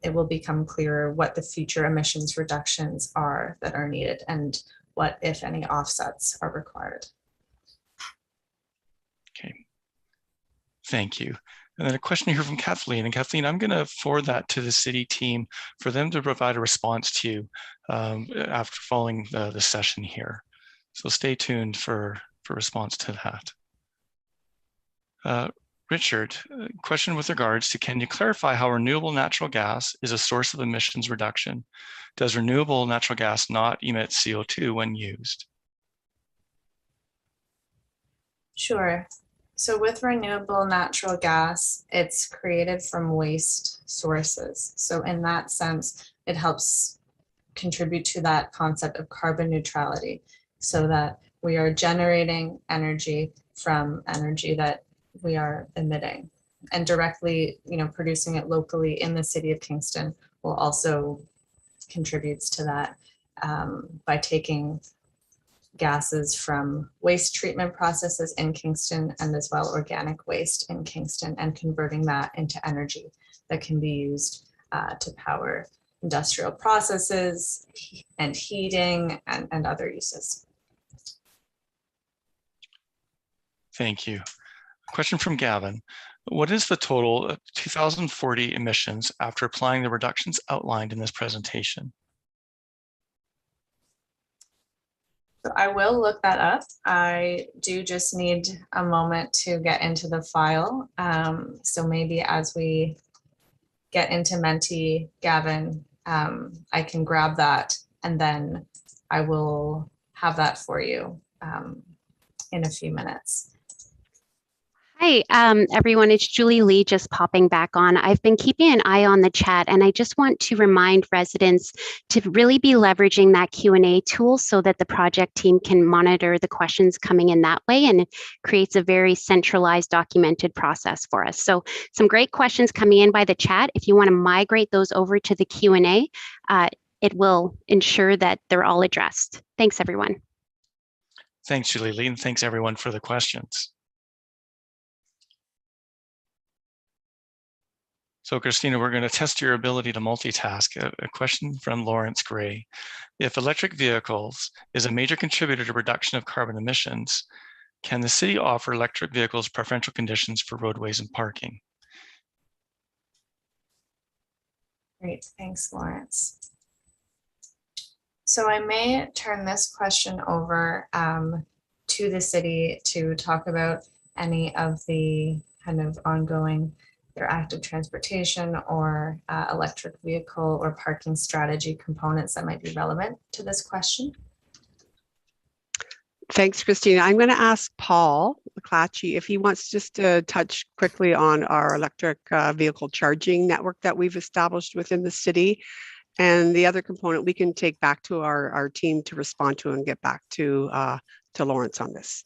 it will become clearer what the future emissions reductions are that are needed and what, if any, offsets are required. Okay, thank you. And then a question here from Kathleen. And Kathleen, I'm going to forward that to the city team for them to provide a response to you after following the session here. So stay tuned for response to that. Richard, question with regards to, can you clarify how renewable natural gas is a source of emissions reduction? Does renewable natural gas not emit CO2 when used? Sure. So with renewable natural gas, it's created from waste sources. So in that sense, it helps contribute to that concept of carbon neutrality, so that we are generating energy from energy that we are emitting, and directly, producing it locally in the city of Kingston will also contributes to that by taking gases from waste treatment processes in Kingston and as well organic waste in Kingston, and converting that into energy that can be used to power industrial processes and heating and other uses. Thank you. Question from Gavin. What is the total of 2040 emissions after applying the reductions outlined in this presentation? So I will look that up. I do just need a moment to get into the file. So maybe as we get into Menti, Gavin, I can grab that and then I will have that for you in a few minutes. Hi, everyone. It's Julie Lee just popping back on. I've been keeping an eye on the chat, and I just want to remind residents to really be leveraging that Q&A tool so that the project team can monitor the questions coming in that way, and it creates a very centralized, documented process for us. So some great questions coming in by the chat. If you want to migrate those over to the Q&A, it will ensure that they're all addressed. Thanks, everyone. Thanks, Julie Lee, and thanks everyone for the questions. So Christina, we're going to test your ability to multitask. A question from Lawrence Gray. If electric vehicles is a major contributor to reduction of carbon emissions, can the city offer electric vehicles preferential conditions for roadways and parking? Great, thanks, Lawrence. So I may turn this question over to the city to talk about any of the kind of ongoing their active transportation or electric vehicle or parking strategy components that might be relevant to this question. Thanks, Christina. I'm going to ask Paul McClatchy if he wants just to touch quickly on our electric vehicle charging network that we've established within the city. And the other component we can take back to our team to respond to and get back to Lawrence on this.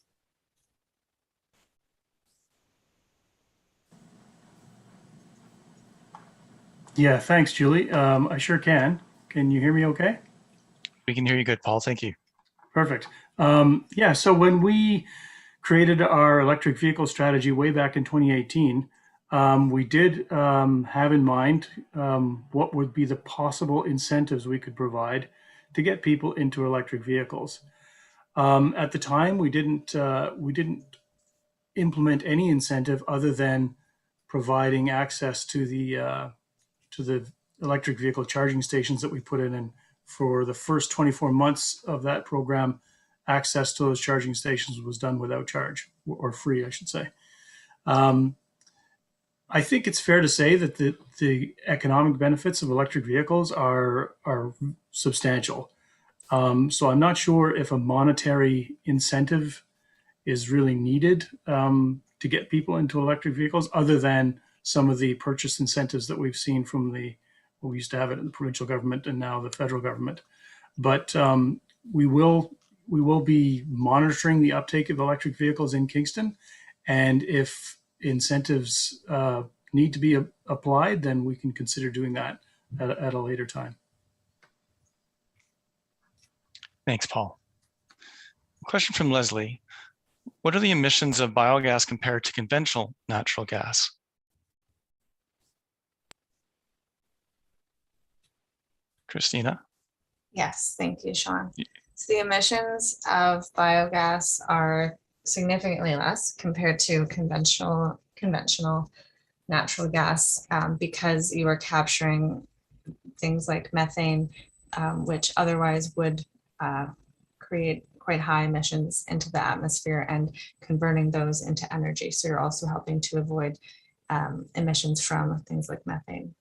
Yeah, thanks, Julie. I sure can. Can you hear me okay? We can hear you good, Paul. Thank you. Perfect. Yeah, so when we created our electric vehicle strategy way back in 2018, we did have in mind what would be the possible incentives we could provide to get people into electric vehicles. At the time, we didn't implement any incentive other than providing access to the electric vehicle charging stations that we put in. And for the first 24 months of that program, access to those charging stations was done without charge, or free, I should say. I think it's fair to say that the economic benefits of electric vehicles are substantial. So I'm not sure if a monetary incentive is really needed to get people into electric vehicles, other than some of the purchase incentives that we've seen from we used to have it in the provincial government and now the federal government. But we will be monitoring the uptake of electric vehicles in Kingston, and if incentives need to be applied, then we can consider doing that at a later time. Thanks, Paul. Question from Leslie. What are the emissions of biogas compared to conventional natural gas? Christina? Yes, thank you, Sean. So the emissions of biogas are significantly less compared to conventional natural gas because you are capturing things like methane, which otherwise would create quite high emissions into the atmosphere, and converting those into energy. So you're also helping to avoid emissions from things like methane.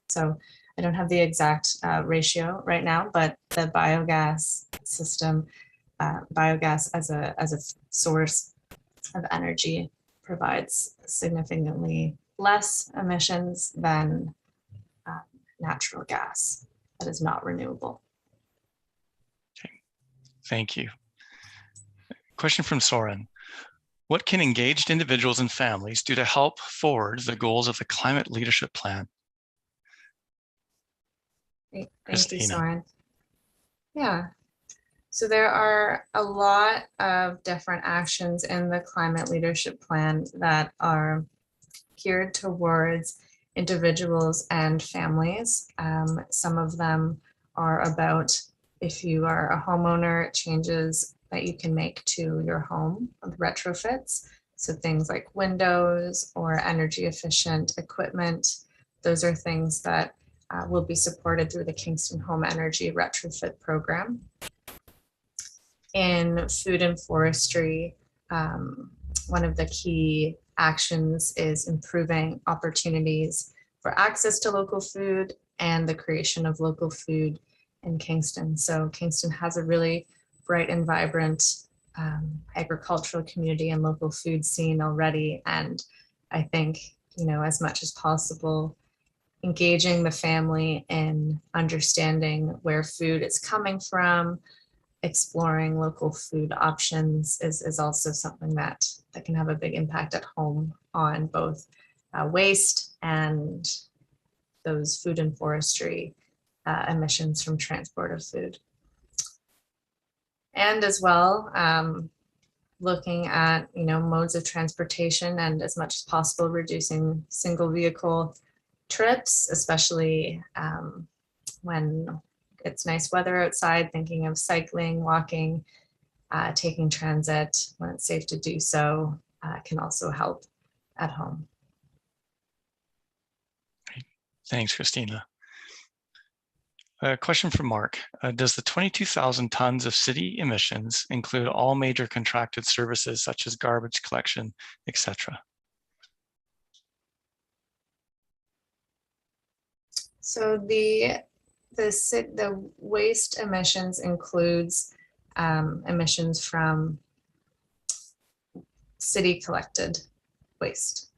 So I don't have the exact ratio right now, but the biogas system, biogas as a source of energy, provides significantly less emissions than natural gas that is not renewable. Okay, thank you. Question from Soren. What can engaged individuals and families do to help forward the goals of the Climate Leadership Plan? Great. Thank Christina. you, Soren. Yeah. So there are a lot of different actions in the Climate Leadership Plan that are geared towards individuals and families. Some of them are about, if you are a homeowner, changes that you can make to your home with retrofits. So things like windows or energy efficient equipment. Those are things that will be supported through the Kingston Home Energy Retrofit Program. In food and forestry, one of the key actions is improving opportunities for access to local food and the creation of local food in Kingston. So Kingston has a really bright and vibrant agricultural community and local food scene already. And I think, you know, as much as possible, engaging the family in understanding where food is coming from, exploring local food options is also something that can have a big impact at home on both waste and those food and forestry emissions from transport of food. And as well, looking at modes of transportation and as much as possible reducing single vehicle trips, especially when it's nice weather outside, thinking of cycling, walking, taking transit when it's safe to do so can also help at home. Thanks, Christina. A question from Mark. Does the 22,000 tons of city emissions include all major contracted services such as garbage collection, etc.? So the waste emissions includes emissions from city collected waste.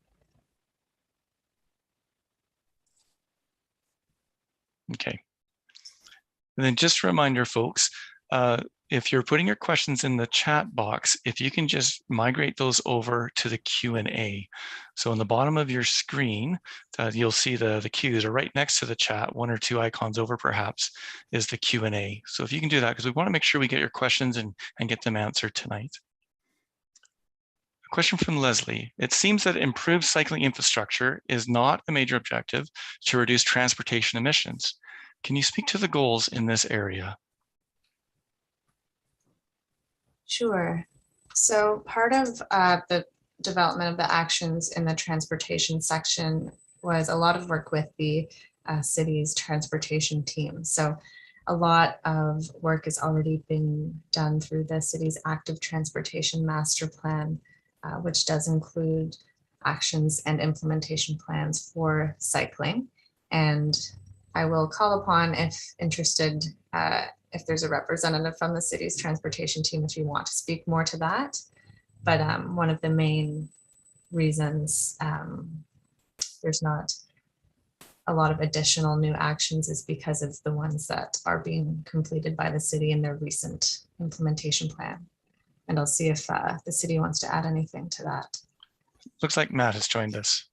Okay. And then just a reminder, folks, if you're putting your questions in the chat box, if you can just migrate those over to the Q&A. So on the bottom of your screen, you'll see the Q's are right next to the chat, one or two icons over perhaps, is the Q&A. So if you can do that, because we want to make sure we get your questions and get them answered tonight. A question from Leslie. It seems that improved cycling infrastructure is not a major objective to reduce transportation emissions. Can you speak to the goals in this area? Sure. So part of the development of the actions in the transportation section was a lot of work with the city's transportation team. So a lot of work has already been done through the city's active transportation master plan, which does include actions and implementation plans for cycling. And I will call upon, if interested, if there's a representative from the city's transportation team, if you want to speak more to that. But one of the main reasons there's not a lot of additional new actions is because of the ones that are being completed by the city in their recent implementation plan. And I'll see if the city wants to add anything to that. Looks like Matt has joined us.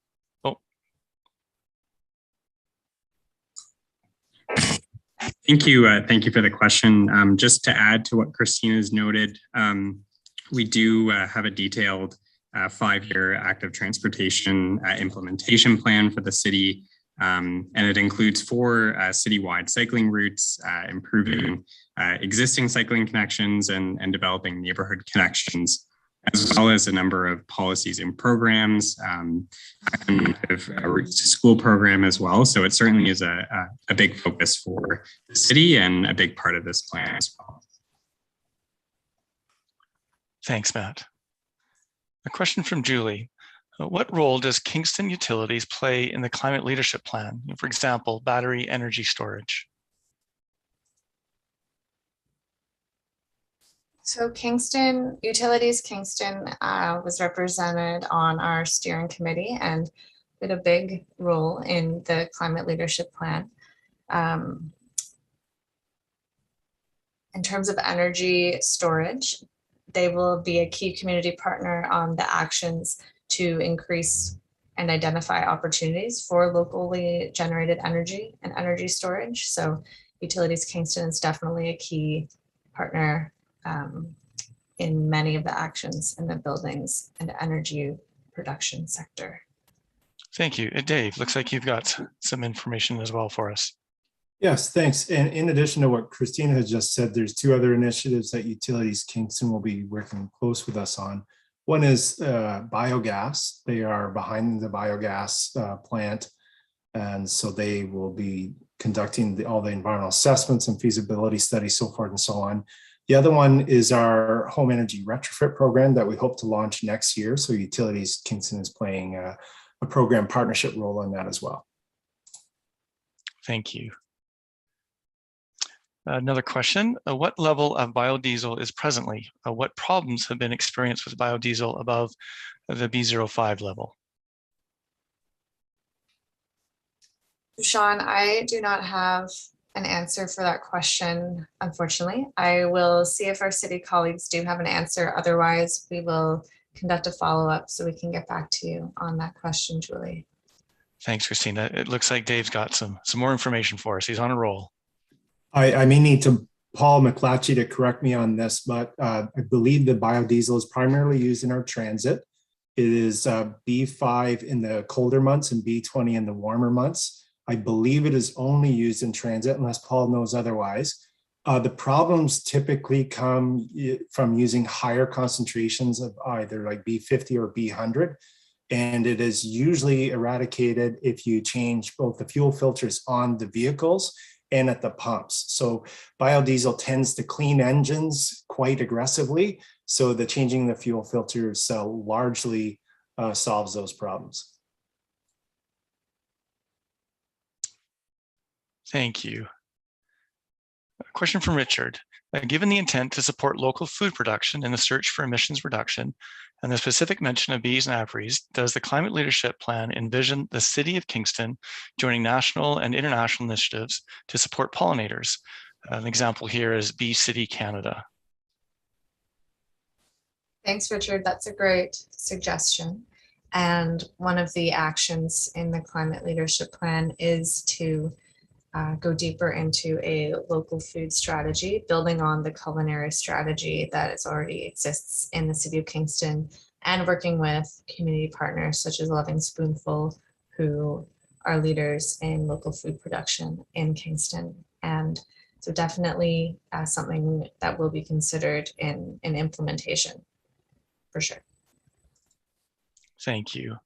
Thank you for the question. Just to add to what Christina's noted, we do have a detailed 5-year active transportation implementation plan for the city, and it includes 4 citywide cycling routes, improving existing cycling connections and developing neighborhood connections, as well as a number of policies and programs, and a route to school program as well. So it certainly is a big focus for the city and a big part of this plan as well. Thanks, Matt. A question from Julie. What role does Kingston Utilities play in the climate leadership plan? For example, battery energy storage. So Utilities Kingston was represented on our steering committee and played a big role in the climate leadership plan. In terms of energy storage, they will be a key community partner on the actions to increase and identify opportunities for locally generated energy and energy storage. So Utilities Kingston is definitely a key partner in many of the actions in the buildings and energy production sector. Thank you. Dave, looks like you've got some information as well for us. Yes, thanks. And in addition to what Christina has just said, there's 2 other initiatives that Utilities Kingston will be working close with us on. One is biogas. They are behind the biogas plant. And so they will be conducting all the environmental assessments and feasibility studies, so forth and so on. The other one is our home energy retrofit program that we hope to launch next year. So Utilities Kingston is playing a program partnership role in that as well. Thank you. Another question, what level of biodiesel is presently? What problems have been experienced with biodiesel above the B05 level? Sean, I do not have an answer for that question, unfortunately. I will see if our city colleagues do have an answer. Otherwise, we will conduct a follow-up so we can get back to you on that question, Julie. Thanks, Christina. It looks like Dave's got some more information for us. He's on a roll. I may need to Paul McClatchy to correct me on this, but I believe the biodiesel is primarily used in our transit. It is B5 in the colder months and B20 in the warmer months. I believe it is only used in transit unless Paul knows otherwise. The problems typically come from using higher concentrations of either like B50 or B100. And it is usually eradicated if you change both the fuel filters on the vehicles and at the pumps. So biodiesel tends to clean engines quite aggressively. So the changing the fuel filters largely solves those problems. Thank you. A question from Richard. Given the intent to support local food production in the search for emissions reduction and the specific mention of bees and apiaries, does the Climate Leadership Plan envision the City of Kingston joining national and international initiatives to support pollinators? An example here is Bee City Canada. Thanks, Richard. That's a great suggestion. And one of the actions in the Climate Leadership Plan is to go deeper into a local food strategy, building on the culinary strategy that is already exists in the City of Kingston, and working with community partners such as Loving Spoonful, who are leaders in local food production in Kingston. And so definitely something that will be considered in implementation, for sure. Thank you.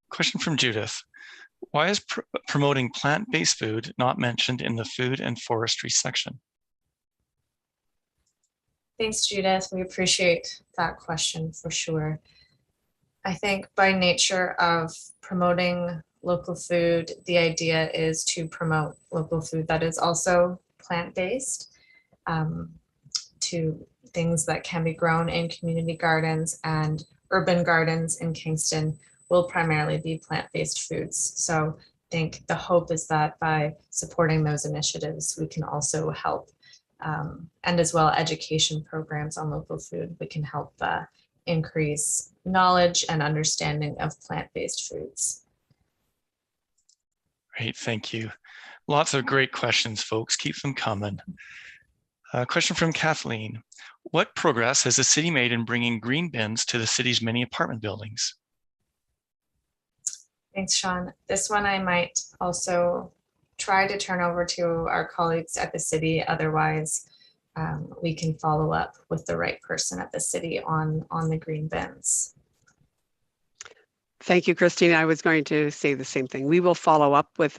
Question from Judith. Why is promoting plant-based food not mentioned in the food and forestry section? Thanks, Judith. We appreciate that question for sure. I think by nature of promoting local food, the idea is to promote local food that is also plant-based, to things that can be grown in community gardens and urban gardens in Kingston will primarily be plant-based foods. So I think the hope is that by supporting those initiatives, we can also help, and as well education programs on local food, we can help increase knowledge and understanding of plant-based foods. Great, thank you. Lots of great questions, folks. Keep them coming. Question from Kathleen. What progress has the city made in bringing green bins to the city's many apartment buildings? Thanks, Sean. This one I might also try to turn over to our colleagues at the city. Otherwise, we can follow up with the right person at the city on the green bins. Thank you, Christine. I was going to say the same thing. We will follow up with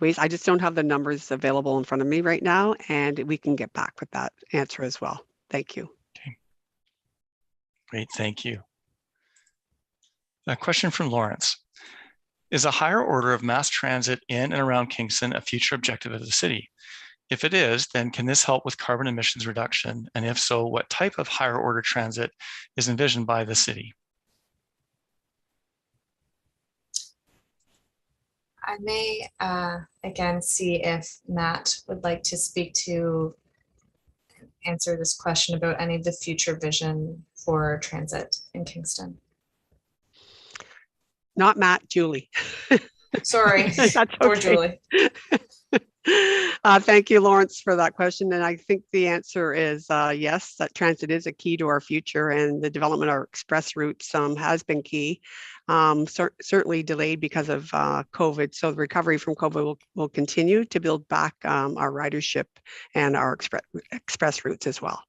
ways. I just don't have the numbers available in front of me right now, and we can get back with that answer as well. Thank you. Okay. Great, thank you. A question from Lawrence. Is a higher order of mass transit in and around Kingston a future objective of the city? If it is, then can this help with carbon emissions reduction? And if so, what type of higher order transit is envisioned by the city? I may again see if Matt would like to speak to answer this question about any of the future vision for transit in Kingston. Not Matt, Julie. Sorry, That's okay. Poor Julie. Thank you, Lawrence, for that question. And I think the answer is yes, that transit is a key to our future, and the development of our express routes has been key. Certainly delayed because of COVID. So the recovery from COVID will continue to build back our ridership and our express routes as well.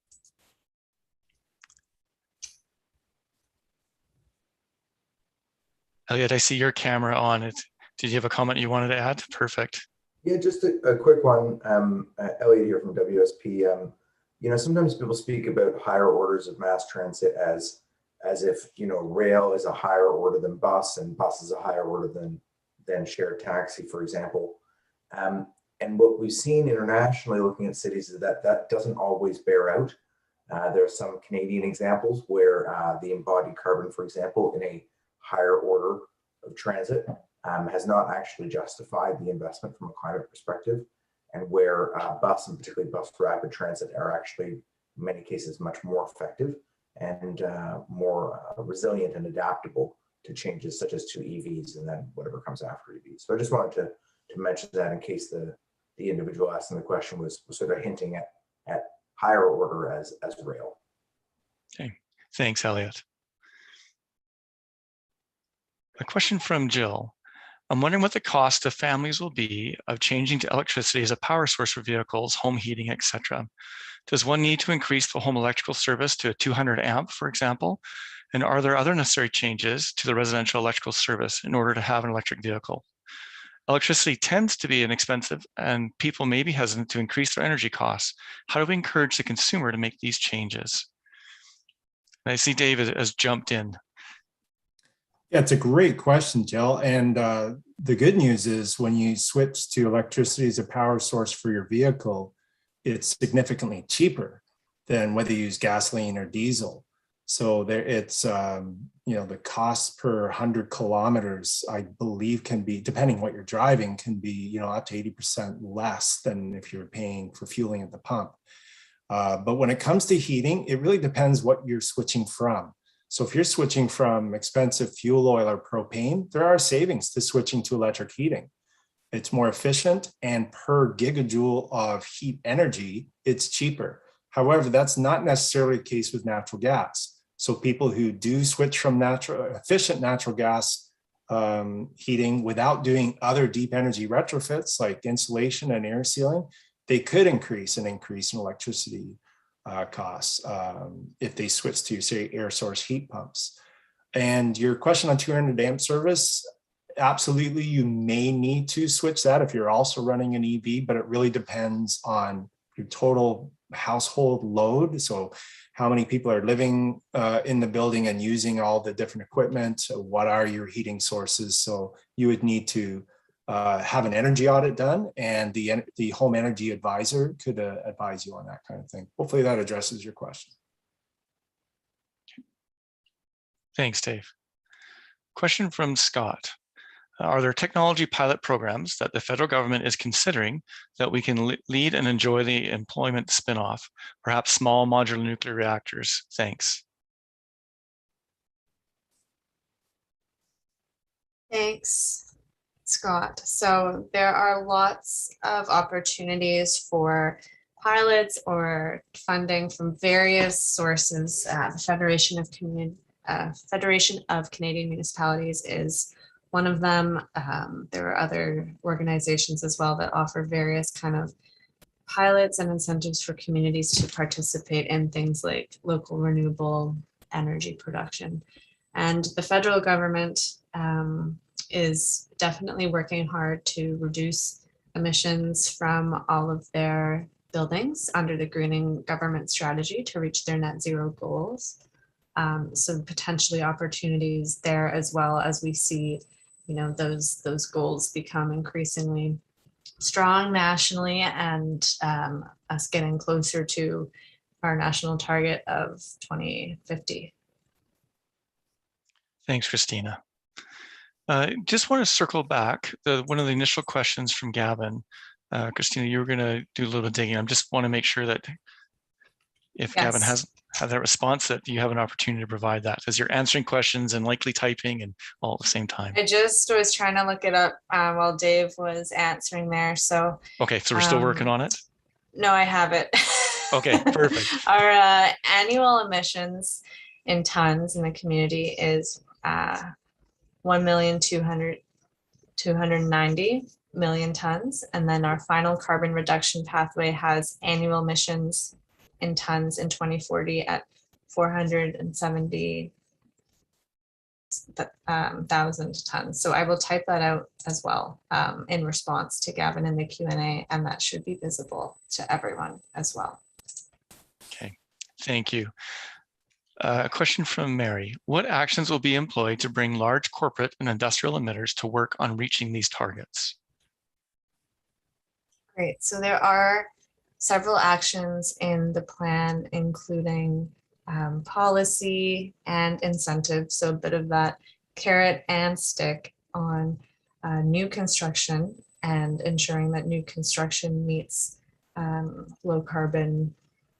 Elliot, I see your camera on. Did you have a comment you wanted to add? Perfect. Yeah, just a quick one. Elliot here from WSP. Sometimes people speak about higher orders of mass transit as if, rail is a higher order than bus and bus is a higher order than shared taxi, for example. And what we've seen internationally looking at cities is that doesn't always bear out. There are some Canadian examples where the embodied carbon, for example, in a higher order of transit has not actually justified the investment from a climate perspective, and where bus and particularly bus rapid transit are actually in many cases much more effective and more resilient and adaptable to changes such as to EVs and then whatever comes after EVs. So I just wanted to mention that in case the the individual asking the question was sort of hinting at higher order as rail. Okay, thanks, Elliot. A question from Jill. I'm wondering what the cost to families will be of changing to electricity as a power source for vehicles, home heating, etc. Does one need to increase the home electrical service to a 200 amp, for example? And are there other necessary changes to the residential electrical service in order to have an electric vehicle? Electricity tends to be inexpensive and people may be hesitant to increase their energy costs. How do we encourage the consumer to make these changes? And I see David has jumped in. Yeah, it's a great question, Jill. And the good news is when you switch to electricity as a power source for your vehicle, it's significantly cheaper than whether you use gasoline or diesel. So there, it's the cost per 100 kilometers, I believe, can be, depending what you're driving, can be up to 80% less than if you're paying for fueling at the pump. But when it comes to heating, it really depends what you're switching from. So if you're switching from expensive fuel oil or propane, there are savings to switching to electric heating. It's more efficient, and per gigajoule of heat energy, it's cheaper. However, that's not necessarily the case with natural gas. So people who do switch from efficient natural gas heating without doing other deep energy retrofits like insulation and air sealing, they could increase in electricity costs if they switch to, say, air source heat pumps. And your question on 200 amp service, absolutely, you may need to switch that if you're also running an EV, but it really depends on your total household load. So how many people are living in the building and using all the different equipment? What are your heating sources? So you would need to have an energy audit done, and the home energy advisor could advise you on that kind of thing. Hopefully that addresses your question. Thanks, Dave. Question from Scott. Are there technology pilot programs that the federal government is considering that we can lead and enjoy the employment spinoff, perhaps small modular nuclear reactors? Thanks. Thanks, Scott. So there are lots of opportunities for pilots or funding from various sources. The Federation of Canadian Municipalities is one of them. There are other organizations as well that offer various kind of pilots and incentives for communities to participate in things like local renewable energy production. And the federal government is definitely working hard to reduce emissions from all of their buildings under the greening government strategy to reach their net zero goals. So potentially opportunities there, as well as we see those goals become increasingly strong nationally, and us getting closer to our national target of 2050. Thanks, Christina. Just want to circle back. One of the initial questions from Gavin. Christina, you were going to do a little bit of digging. I just want to make sure that if Yes. Gavin has had that response, that you have an opportunity to provide that as you're answering questions and likely typing and all at the same time. I just was trying to look it up while Dave was answering there. So okay, so we're still working on it? No, I have it. Okay, perfect. Our annual emissions in tons in the community is 1,290,000 tons. And then our final carbon reduction pathway has annual emissions in tons in 2040 at 470,000 tons. So I will type that out as well in response to Gavin in the Q&A, and that should be visible to everyone as well. Okay, thank you. A question from Mary. What actions will be employed to bring large corporate and industrial emitters to work on reaching these targets? Great, so there are several actions in the plan, including policy and incentives. So a bit of that carrot and stick on new construction and ensuring that new construction meets low carbon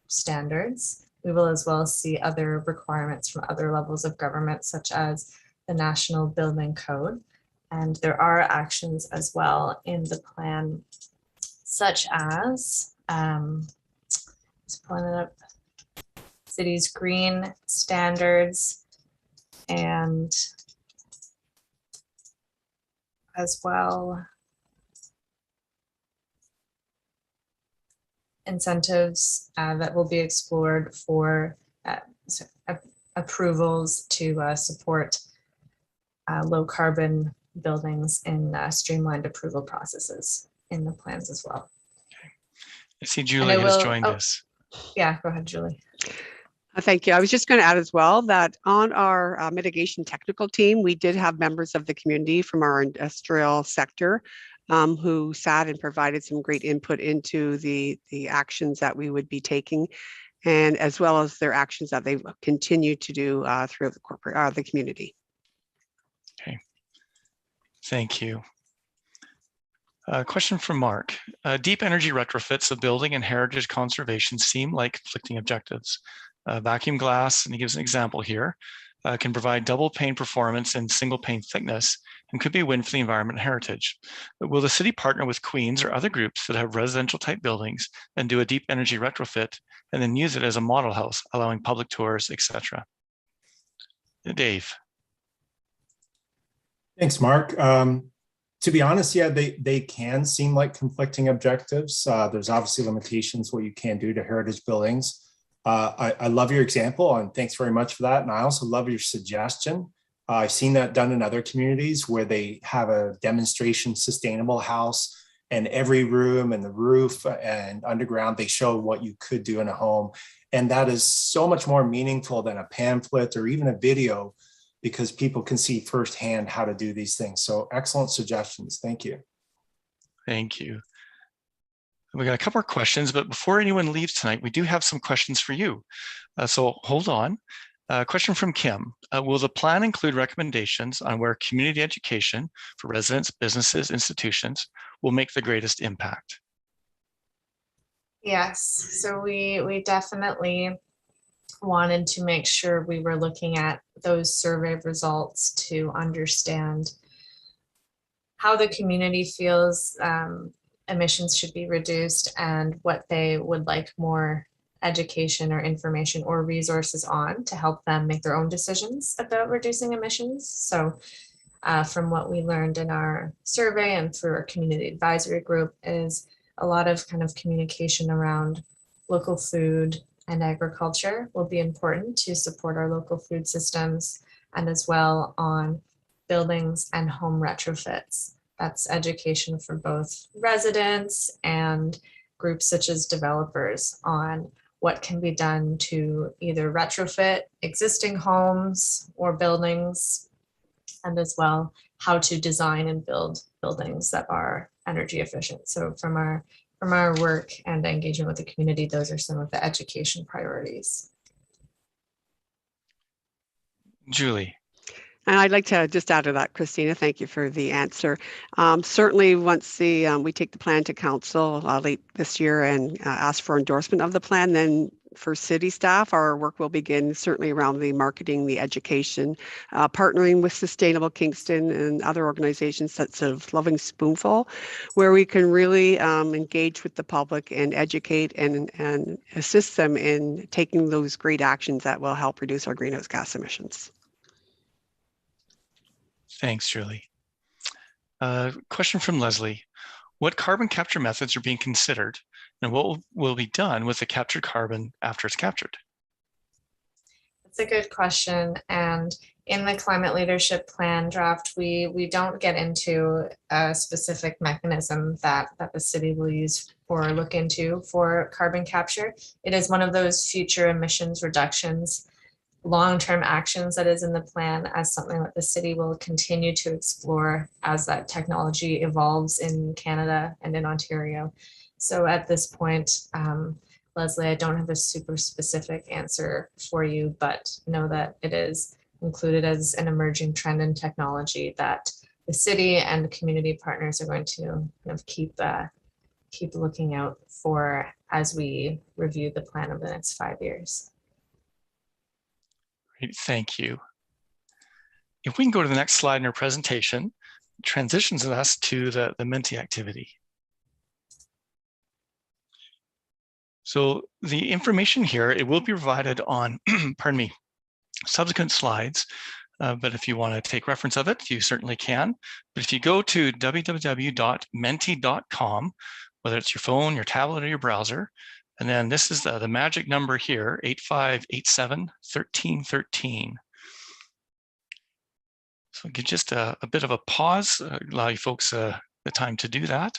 standards. We will as well see other requirements from other levels of government, such as the National Building Code. And there are actions as well in the plan such as, just pulling it up, city's green standards, and as well incentives that will be explored for approvals to support low carbon buildings in streamlined approval processes in the plans as well. I see Julie has joined us. Yeah, go ahead, Julie. Thank you. I was just going to add as well that on our mitigation technical team, we did have members of the community from our industrial sector who sat and provided some great input into the actions that we would be taking, and as well as their actions that they continue to do throughout the community. Okay, thank you. Question from Mark. Deep energy retrofits of building and heritage conservation seem like conflicting objectives. Vacuum glass, and he gives an example here, can provide double pane performance and single pane thickness and could be a win for the environment and heritage. But will the city partner with Queens or other groups that have residential type buildings and do a deep energy retrofit and then use it as a model house, allowing public tours, etc.? Dave. Thanks, Mark. To be honest, yeah, they can seem like conflicting objectives. There's obviously limitations what you can do to heritage buildings. I love your example, and thanks very much for that. And I also love your suggestion. I've seen that done in other communities where they have a demonstration sustainable house, and every room and the roof and underground, they show what you could do in a home. And that is so much more meaningful than a pamphlet or even a video, because people can see firsthand how to do these things. So excellent suggestions. Thank you. Thank you. We got a couple more questions, but before anyone leaves tonight, we do have some questions for you. So hold on. Question from Kim. Will the plan include recommendations on where community education for residents, businesses, institutions will make the greatest impact? Yes, so we definitely wanted to make sure we were looking at those survey results to understand how the community feels emissions should be reduced and what they would like more education or information or resources on to help them make their own decisions about reducing emissions. So from what we learned in our survey and through our community advisory group is a lot of kind of communication around local food and agriculture will be important to support our local food systems, and as well on buildings and home retrofits. That's education for both residents and groups such as developers on what can be done to either retrofit existing homes or buildings, and as well how to design and build buildings that are energy efficient. So from our work and engagement with the community, those are some of the education priorities. Julie. And I'd like to just add to that, Christina, thank you for the answer. Certainly once we take the plan to council late this year and ask for endorsement of the plan, then for city staff, our work will begin certainly around the marketing, the education, partnering with Sustainable Kingston and other organizations such as Loving Spoonful, where we can really engage with the public and educate and assist them in taking those great actions that will help reduce our greenhouse gas emissions. Thanks, Julie. Question from Leslie. What carbon capture methods are being considered, and what will be done with the captured carbon after it's captured? That's a good question. And in the climate leadership plan draft, we don't get into a specific mechanism that the city will use or look into for carbon capture. It is one of those future emissions reductions long-term actions that is in the plan as something that the city will continue to explore as that technology evolves in Canada and in Ontario. So at this point, Leslie, I don't have a super specific answer for you, but know that it is included as an emerging trend in technology that the city and community partners are going to kind of keep looking out for as we review the plan over the next 5 years. Great, thank you. If we can go to the next slide in our presentation, transitions us to the Menti activity. So the information here, it will be provided on, pardon me, subsequent slides. But if you want to take reference of it, you certainly can. But if you go to www.menti.com, whether it's your phone, your tablet, or your browser, and then this is the magic number here, 8587-1313. So give just a bit of a pause, allow you folks the time to do that.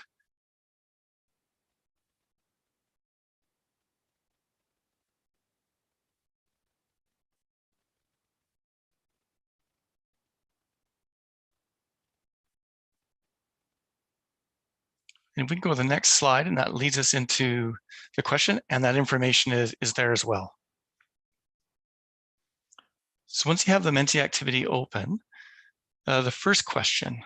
And we can go to the next slide, and that leads us into the question, and that information is there as well. So once you have the Menti activity open, the first question,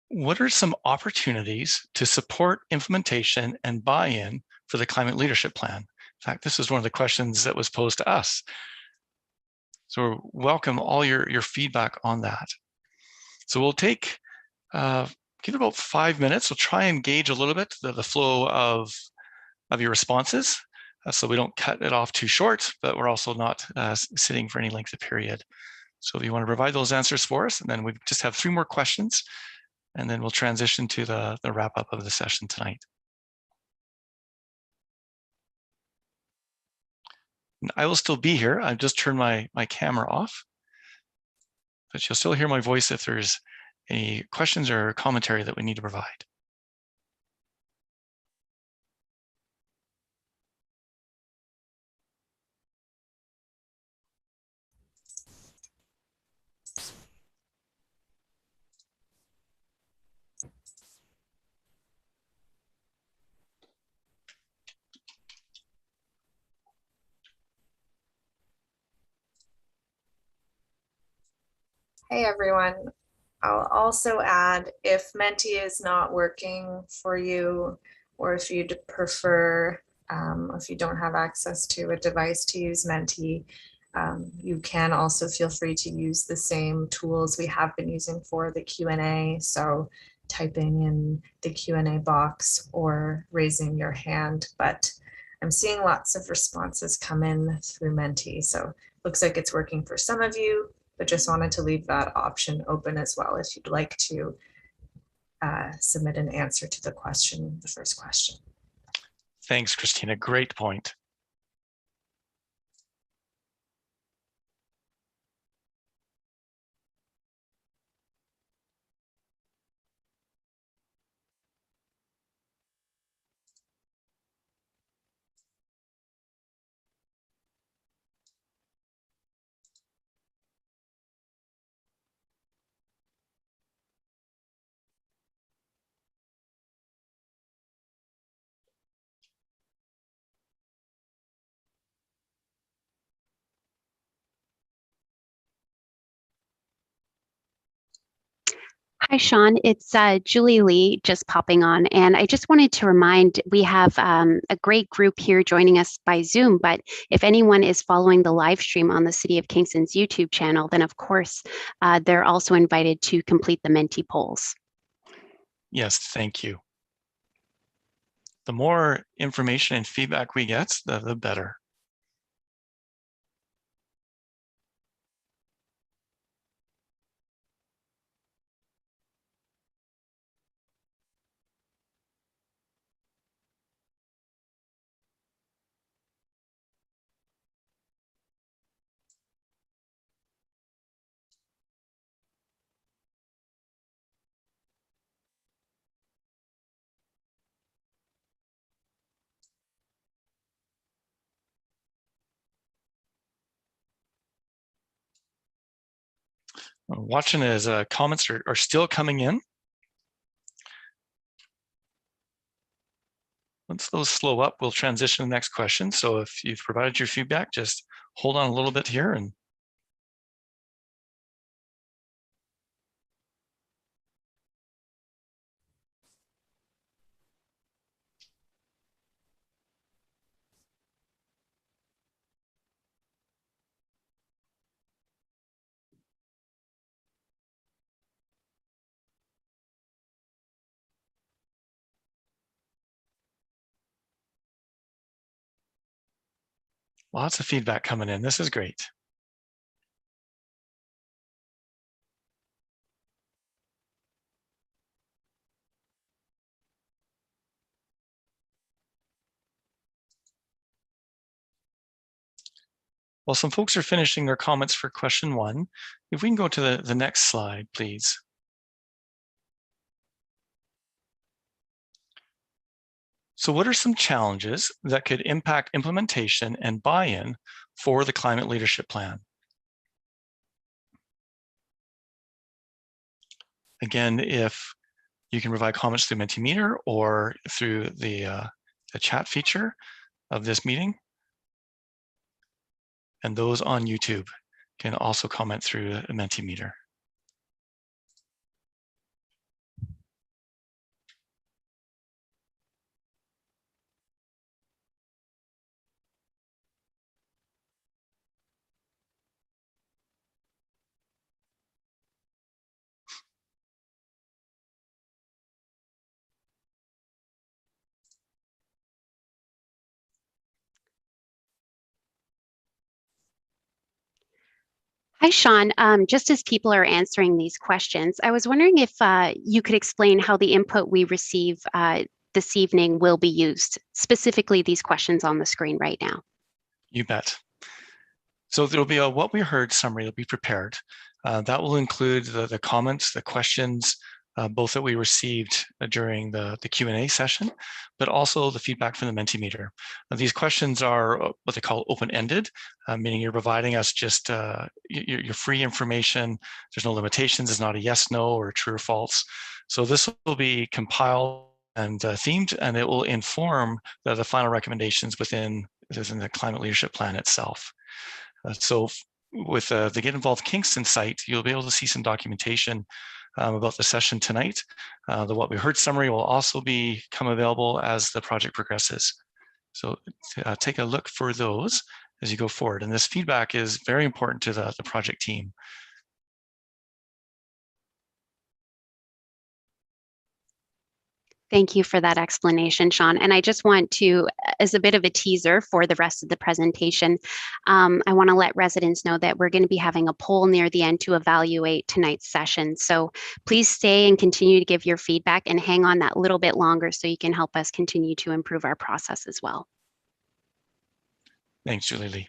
what are some opportunities to support implementation and buy-in for the climate leadership plan? In fact, this is one of the questions that was posed to us. So welcome all your feedback on that. So we'll take, give it about 5 minutes. We'll try and gauge a little bit the flow of your responses, so we don't cut it off too short, but we're also not sitting for any length of period. So if you want to provide those answers for us, and then we just have 3 more questions, and then we'll transition to the wrap up of the session tonight. And I will still be here. I've just turned my camera off, but you'll still hear my voice if there's any questions or commentary that we need to provide. Hey everyone. I'll also add, if Menti is not working for you, or if you'd prefer, if you don't have access to a device to use Menti, you can also feel free to use the same tools we have been using for the Q&A. So typing in the Q&A box or raising your hand, but I'm seeing lots of responses come in through Menti. So looks like it's working for some of you, but just wanted to leave that option open as well if you'd like to submit an answer to the question, the first question. Thanks, Christina. Great point. Hi, Sean. It's Julie Lee just popping on. And I just wanted to remind, we have a great group here joining us by Zoom, but if anyone is following the live stream on the City of Kingston's YouTube channel, then of course, they're also invited to complete the Menti polls. Yes, thank you. The more information and feedback we get, the better. Watching as comments are still coming in. Once those slow up, we'll transition to the next question. So if you've provided your feedback, just hold on a little bit here and Lots of feedback coming in. This is great. While some folks are finishing their comments for question 1, if we can go to the next slide, please. So what are some challenges that could impact implementation and buy-in for the climate leadership plan? Again, if you can provide comments through Mentimeter or through the chat feature of this meeting, and those on YouTube can also comment through Mentimeter. Hi, Sean. Just as people are answering these questions, I was wondering if you could explain how the input we receive this evening will be used, specifically these questions on the screen right now. You bet. So there'll be a what we heard summary that'll be prepared. That will include the comments, the questions, both that we received during the Q&A session, but also the feedback from the Mentimeter. These questions are what they call open-ended, meaning you're providing us just your free information. There's no limitations. It's not a yes, no, or true or false. So this will be compiled and themed, and it will inform the final recommendations within the climate leadership plan itself. So with the Get Involved Kingston site, you'll be able to see some documentation about the session tonight. The what we heard summary will also become available as the project progresses. So take a look for those as you go forward. And this feedback is very important to the project team. Thank you for that explanation, Sean. And I just want to, as a bit of a teaser for the rest of the presentation, I want to let residents know that we're going to be having a poll near the end to evaluate tonight's session. So please stay and continue to give your feedback and hang on that little bit longer so you can help us continue to improve our process as well. Thanks, Julie Lee.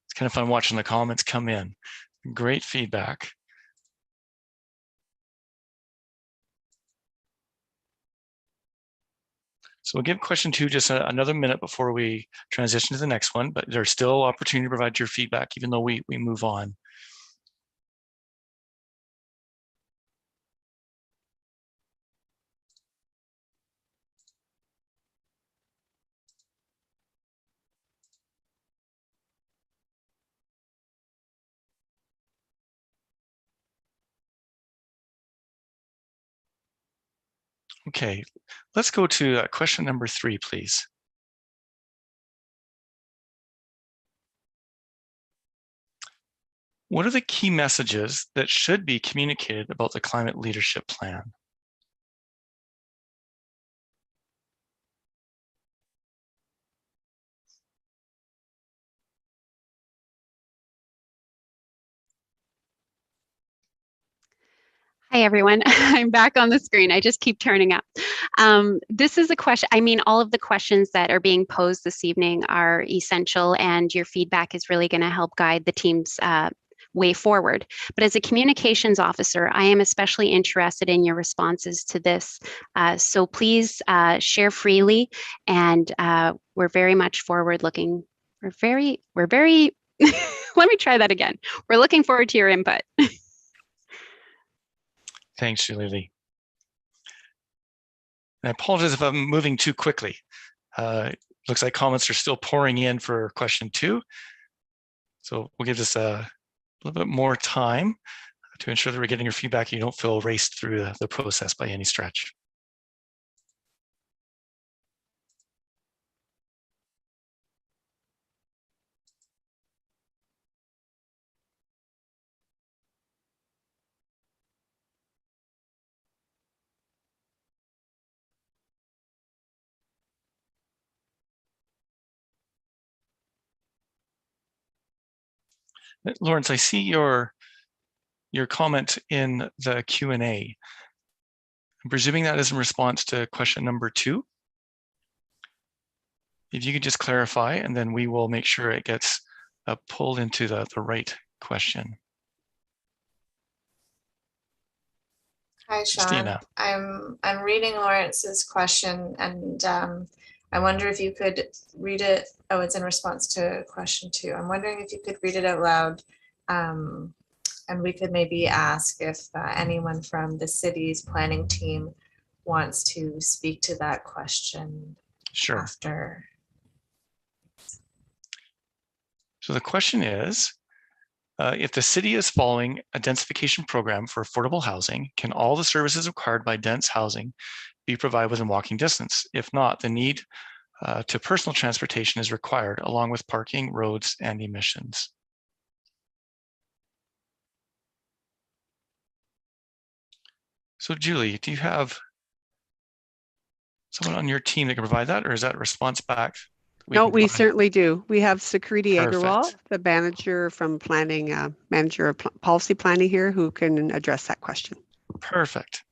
It's kind of fun watching the comments come in. Great feedback. So we'll give question 2 just another minute before we transition to the next one, but there's still opportunity to provide your feedback even though we move on. Okay, let's go to question number 3, please. What are the key messages that should be communicated about the climate leadership plan? Hi, everyone. I'm back on the screen. I just keep turning up. This is a question. I mean, all of the questions that are being posed this evening are essential, and your feedback is really going to help guide the team's way forward. But as a communications officer, I am especially interested in your responses to this. So please share freely, and we're very much forward looking. We're very, let me try that again. We're looking forward to your input. Thanks, Julie Lee. And I apologize if I'm moving too quickly. Looks like comments are still pouring in for question 2. So we'll give this a little bit more time to ensure that we're getting your feedback. You don't feel raced through the process by any stretch. Lawrence, I see your comment in the Q&A. I'm presuming that is in response to question number 2. If you could just clarify, and then we will make sure it gets pulled into the right question. Hi, Sean. Christina. I'm reading Lawrence's question, and I wonder if you could read it. Oh, it's in response to question 2. I'm wondering if you could read it out loud, and we could maybe ask if anyone from the city's planning team wants to speak to that question. Sure. After. So the question is, if the city is following a densification program for affordable housing, can all the services required by dense housing be provided within walking distance? If not, the need to personal transportation is required along with parking, roads, and emissions. So Julie, do you have someone on your team that can provide that, or is that response back? No, we certainly do. We have Sakriti Agarwal, Perfect. the manager from planning, manager of policy planning here, who can address that question. Perfect.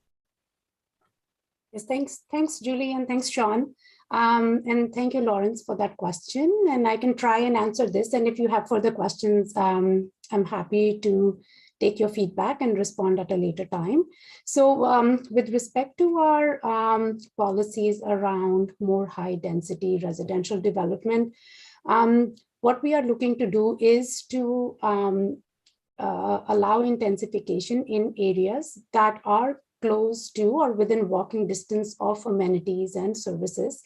Yes, thanks, Julie, and thanks, Sean. And thank you, Lawrence, for that question. And I can try and answer this. And if you have further questions, I'm happy to take your feedback and respond at a later time. So with respect to our policies around more high density residential development, what we are looking to do is to allow intensification in areas that are close to or within walking distance of amenities and services.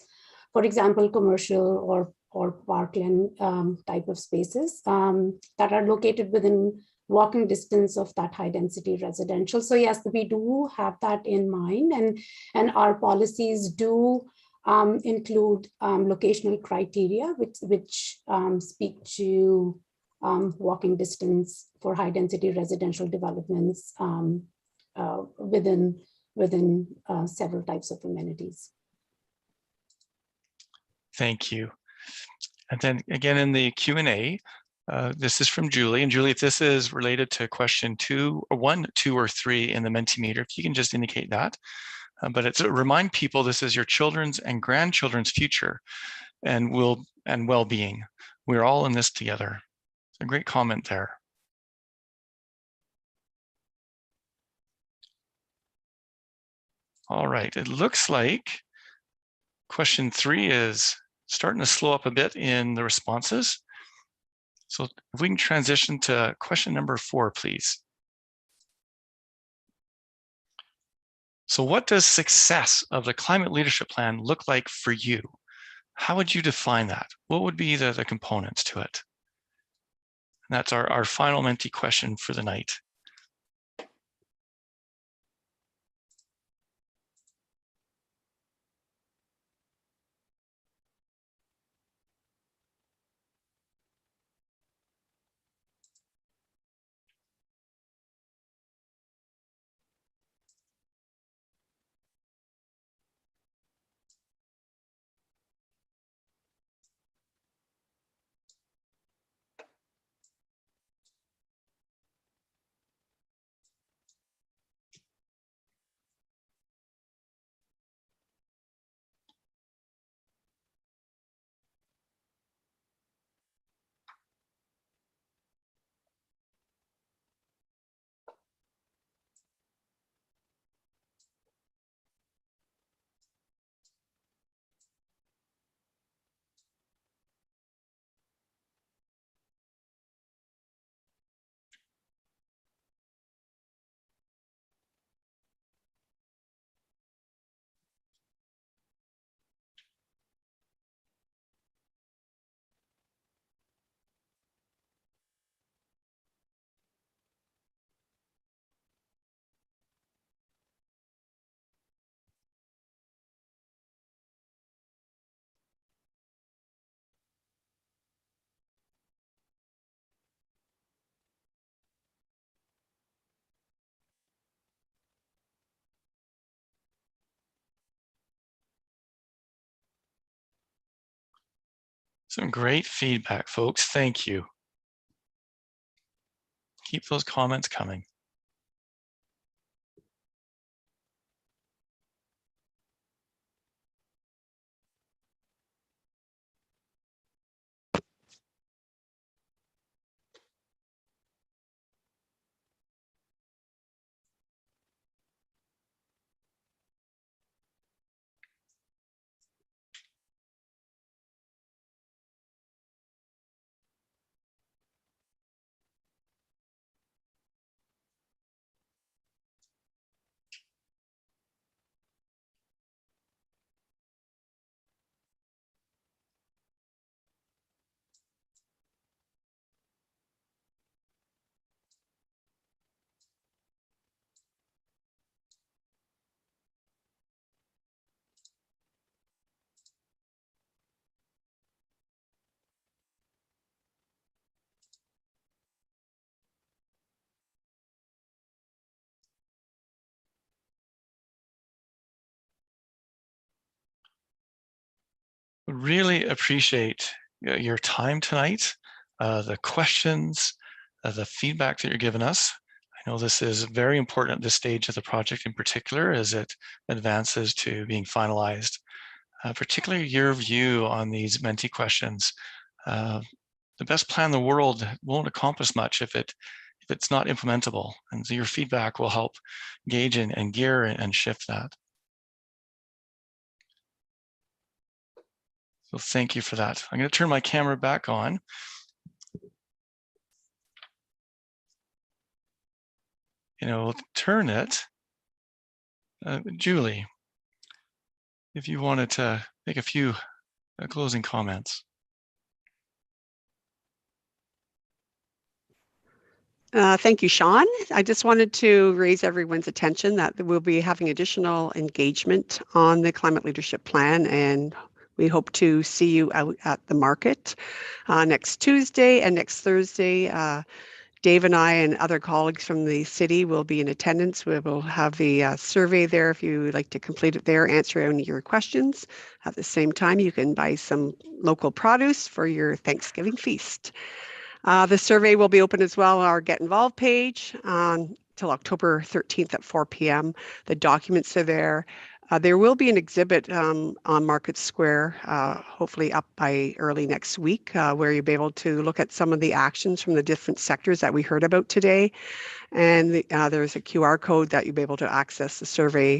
For example, commercial or parkland type of spaces that are located within walking distance of that high density residential. So yes, we do have that in mind, and our policies do include locational criteria which speak to walking distance for high density residential developments within several types of amenities. Thank you. And then again in the Q&A, this is from Julie. And Julie, if this is related to question 2 or 1, 2, or 3 in the Mentimeter, if you can just indicate that. But it's remind people this is your children's and grandchildren's future and well-being. We're all in this together. It's a great comment there. All right, it looks like question 3 is starting to slow up a bit in the responses. So if we can transition to question number 4, please. So what does success of the climate leadership plan look like for you? How would you define that? What would be the components to it? And that's our final Menti question for the night. Some great feedback, folks. Thank you. keep those comments coming. Really appreciate your time tonight, the questions, the feedback that you're giving us. I know this is very important at this stage of the project in particular as it advances to being finalized, particularly your view on these Menti questions. The best plan in the world won't accomplish much if it's not implementable. And so your feedback will help gauge and gear and shift that. So thank you for that. I'm going to turn my camera back on. We'll turn it. Julie, if you wanted to make a few closing comments. Thank you, Sean. I just wanted to raise everyone's attention that we'll be having additional engagement on the climate leadership plan, and we hope to see you out at the market next Tuesday and next Thursday. Dave and I and other colleagues from the city will be in attendance. We will have the survey there if you would like to complete it there, answer any of your questions. At the same time, you can buy some local produce for your Thanksgiving feast. The survey will be open as well on our Get Involved page till October 13th at 4 p.m. The documents are there. There will be an exhibit on Market Square, hopefully up by early next week, where you'll be able to look at some of the actions from the different sectors that we heard about today. And there's a QR code that you'll be able to access the survey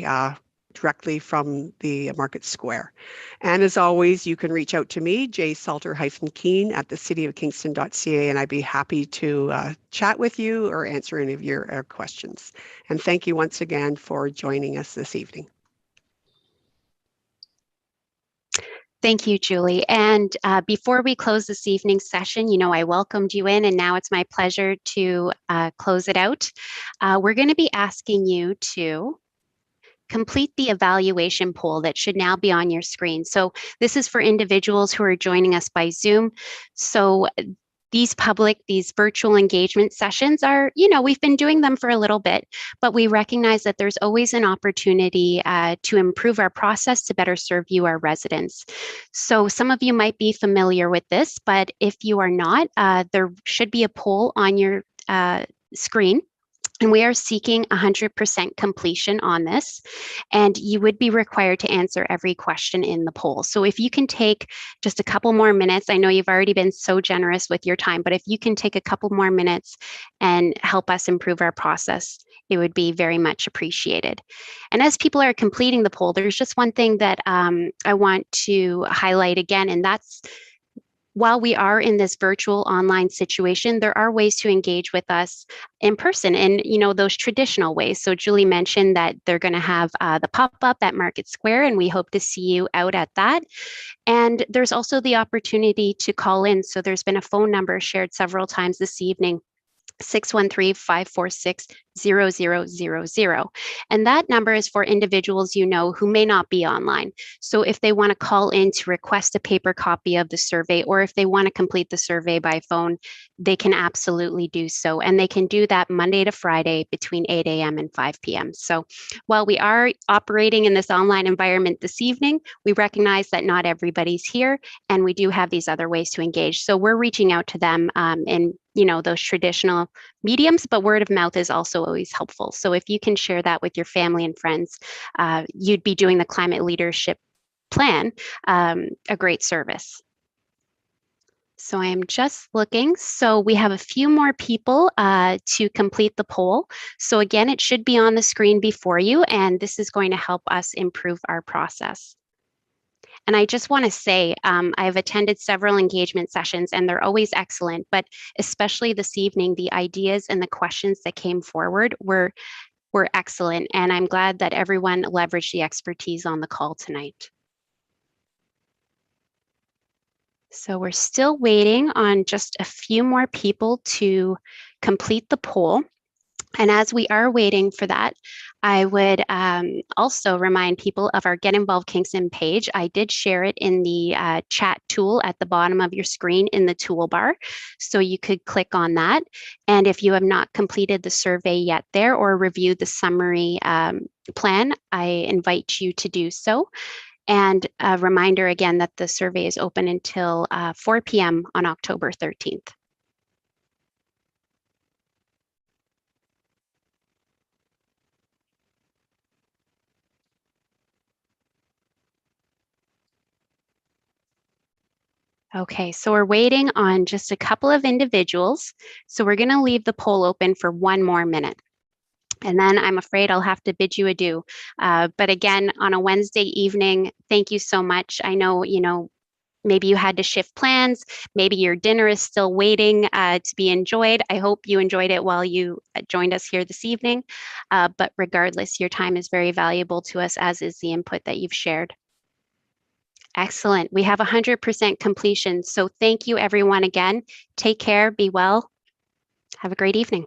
directly from the Market Square. And as always, you can reach out to me, jsalter-keen at thecityofkingston.ca, and I'd be happy to chat with you or answer any of your questions. And thank you once again for joining us this evening. Thank you, Julie. And before we close this evening's session, I welcomed you in, and now it's my pleasure to close it out. We're going to be asking you to complete the evaluation poll that should now be on your screen. So this is for individuals who are joining us by Zoom. So these virtual engagement sessions are, we've been doing them for a little bit, but we recognize that there's always an opportunity to improve our process to better serve you, our residents. So some of you might be familiar with this, but if you are not, there should be a poll on your screen. And we are seeking 100% completion on this, and you would be required to answer every question in the poll. So if you can take just a couple more minutes, I know you've already been so generous with your time, but if you can take a couple more minutes and help us improve our process, it would be very much appreciated. And as people are completing the poll, there's just one thing that I want to highlight again, and that's while we are in this virtual online situation, there are ways to engage with us in person and, those traditional ways. So Julie mentioned that they're going to have the pop-up at Market Square, and we hope to see you out at that. And there's also the opportunity to call in. So there's been a phone number shared several times this evening, 613-546-0000. And that number is for individuals who may not be online. So if they want to call in to request a paper copy of the survey, or if they want to complete the survey by phone, they can absolutely do so. And they can do that Monday to Friday between 8 a.m. and 5 p.m. So while we are operating in this online environment this evening, we recognize that not everybody's here, and we do have these other ways to engage. So we're reaching out to them and those traditional mediums, but word of mouth is also always helpful. So if you can share that with your family and friends, you'd be doing the climate leadership plan a great service. So I am just looking. So we have a few more people to complete the poll. So again, it should be on the screen before you, and this is going to help us improve our process. And I just want to say, I've attended several engagement sessions and they're always excellent, but especially this evening, the ideas and the questions that came forward were excellent. And I'm glad that everyone leveraged the expertise on the call tonight. So we're still waiting on just a few more people to complete the poll. And as we are waiting for that, I would also remind people of our Get Involved Kingston page. I did share it in the chat tool at the bottom of your screen in the toolbar, so you could click on that. And if you have not completed the survey yet there or reviewed the summary plan, I invite you to do so. And a reminder again that the survey is open until 4 p.m. on October 13th. Okay, so we're waiting on just a couple of individuals. So we're going to leave the poll open for 1 more minute. And then I'm afraid I'll have to bid you adieu. But again, on a Wednesday evening, thank you so much. I know, maybe you had to shift plans. Maybe your dinner is still waiting to be enjoyed. I hope you enjoyed it while you joined us here this evening. But regardless, your time is very valuable to us, as is the input that you've shared. Excellent. We have 100% completion. So thank you everyone again. Take care, be well. Have a great evening.